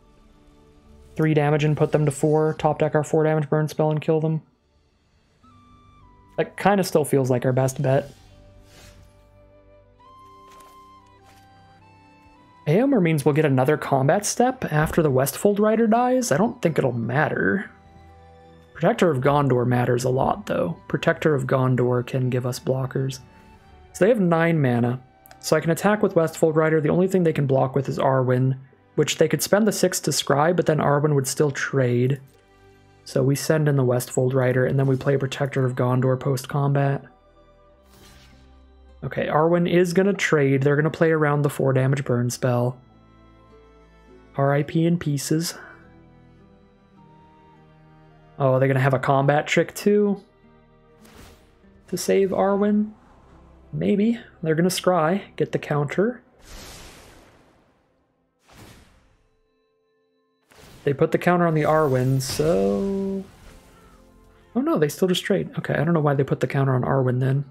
3 damage and put them to 4, top deck our 4 damage burn spell and kill them. That kind of still feels like our best bet. Aomer means we'll get another combat step after the Westfold Rider dies. I don't think it'll matter. Protector of Gondor matters a lot, though. Protector of Gondor can give us blockers. So they have 9 mana, so I can attack with Westfold Rider. The only thing they can block with is Arwen, which they could spend the 6 to scry, but then Arwen would still trade. So we send in the Westfold Rider, and then we play Protector of Gondor post-combat. Okay, Arwen is going to trade. They're going to play around the 4 damage burn spell. RIP in pieces. Oh, they're going to have a combat trick too? To save Arwen? Maybe. They're going to scry, get the counter. They put the counter on the Arwen, so... Oh no, they still just trade. Okay, I don't know why they put the counter on Arwen then.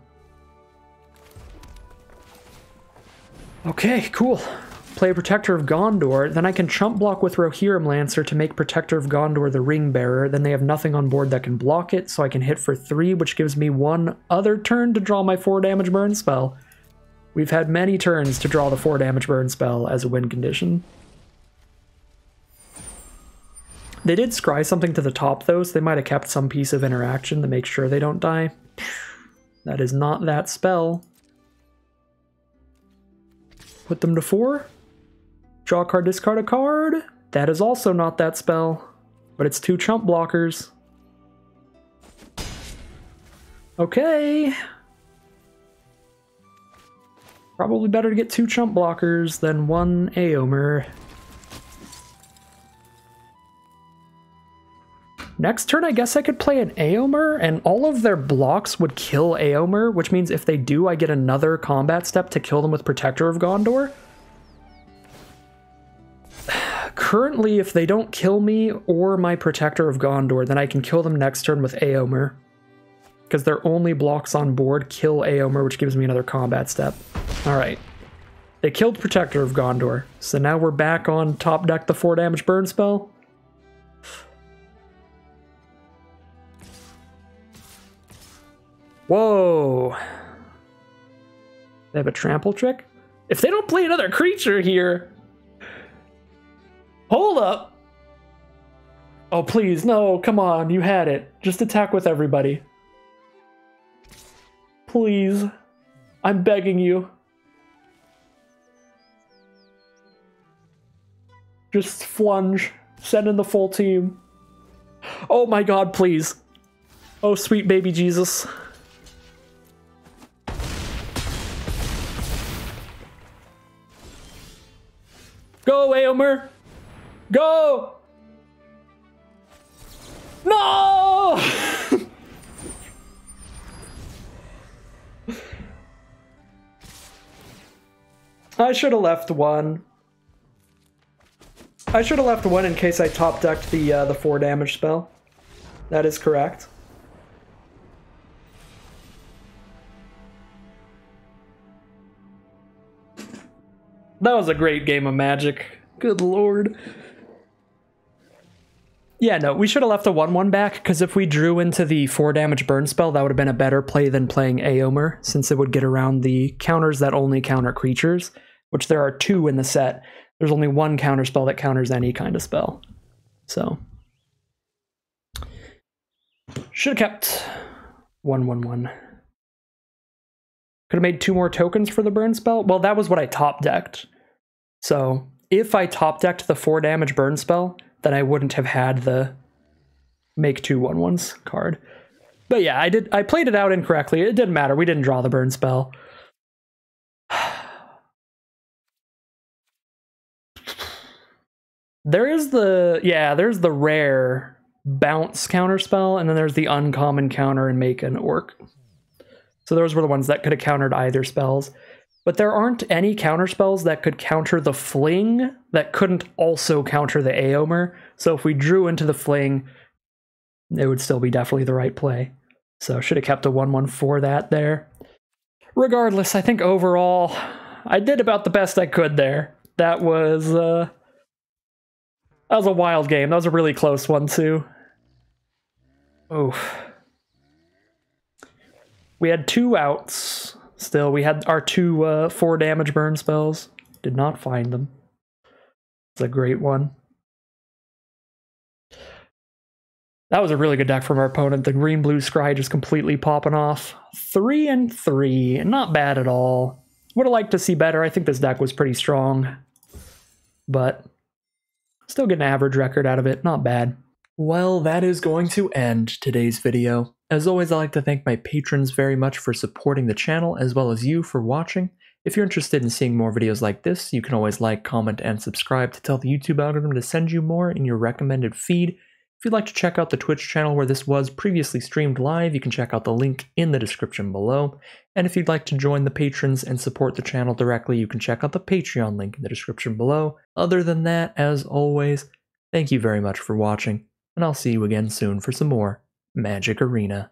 Okay, cool. Play Protector of Gondor, then I can chump block with Rohirrim Lancer to make Protector of Gondor the ring bearer, then they have nothing on board that can block it, so I can hit for 3, which gives me 1 other turn to draw my 4 damage burn spell. We've had many turns to draw the 4 damage burn spell as a win condition. They did scry something to the top though, so they might have kept some piece of interaction to make sure they don't die. That is not that spell. Put them to 4. Draw a card, discard a card. That is also not that spell, but it's 2 chump blockers. Okay. Probably better to get 2 chump blockers than 1 Aomer. Next turn, I guess I could play an Aomer, and all of their blocks would kill Aomer, which means if they do, I get another combat step to kill them with Protector of Gondor. Currently, if they don't kill me or my Protector of Gondor, then I can kill them next turn with Aomer. Because their only blocks on board kill Aomer, which gives me another combat step. Alright. They killed Protector of Gondor, so now we're back on top deck the 4 damage burn spell. Whoa. They have a trample trick? If they don't play another creature here... Hold up! Oh, please, no, come on, you had it. Just attack with everybody. Please. I'm begging you. Just flunge. Send in the full team. Oh my god, please. Oh, sweet baby Jesus. Go, Aomer! Go! No! I should have left 1. I should have left one in case I top decked the 4 damage spell. That is correct. That was a great game of Magic. Good lord. Yeah, no, we should have left the 1/1 back, because if we drew into the 4 damage burn spell, that would have been a better play than playing Aomer, since it would get around the counters that only counter creatures, which there are 2 in the set. There's only 1 counter spell that counters any kind of spell. So should have kept 1/1/1. Could have made 2 more tokens for the burn spell. Well, that was what I top decked. So if I top decked the 4 damage burn spell, then I wouldn't have had the make 2 1/1s card. But yeah, I played it out incorrectly. It didn't matter. We didn't draw the burn spell. There's the rare bounce counter spell, and then there's the uncommon counter and make an orc. So those were the ones that could have countered either spells. But there aren't any counter spells that could counter the fling that couldn't also counter the Aomer. So if we drew into the fling, it would still be definitely the right play. So should have kept a 1/1 for that there. Regardless, I think overall, I did about the best I could there. That was a wild game. That was a really close one too. Oof. We had 2 outs. Still, we had our 2 4 damage burn spells. Did not find them. It's a great one. That was a really good deck from our opponent. The green-blue scry just completely popping off. 3 and 3. Not bad at all. Would have liked to see better. I think this deck was pretty strong. But still get an average record out of it. Not bad. Well, that is going to end today's video. As always, I'd like to thank my patrons very much for supporting the channel, as well as you for watching. If you're interested in seeing more videos like this, you can always like, comment, and subscribe to tell the YouTube algorithm to send you more in your recommended feed. If you'd like to check out the Twitch channel where this was previously streamed live, you can check out the link in the description below. And if you'd like to join the patrons and support the channel directly, you can check out the Patreon link in the description below. Other than that, as always, thank you very much for watching, and I'll see you again soon for some more Magic Arena.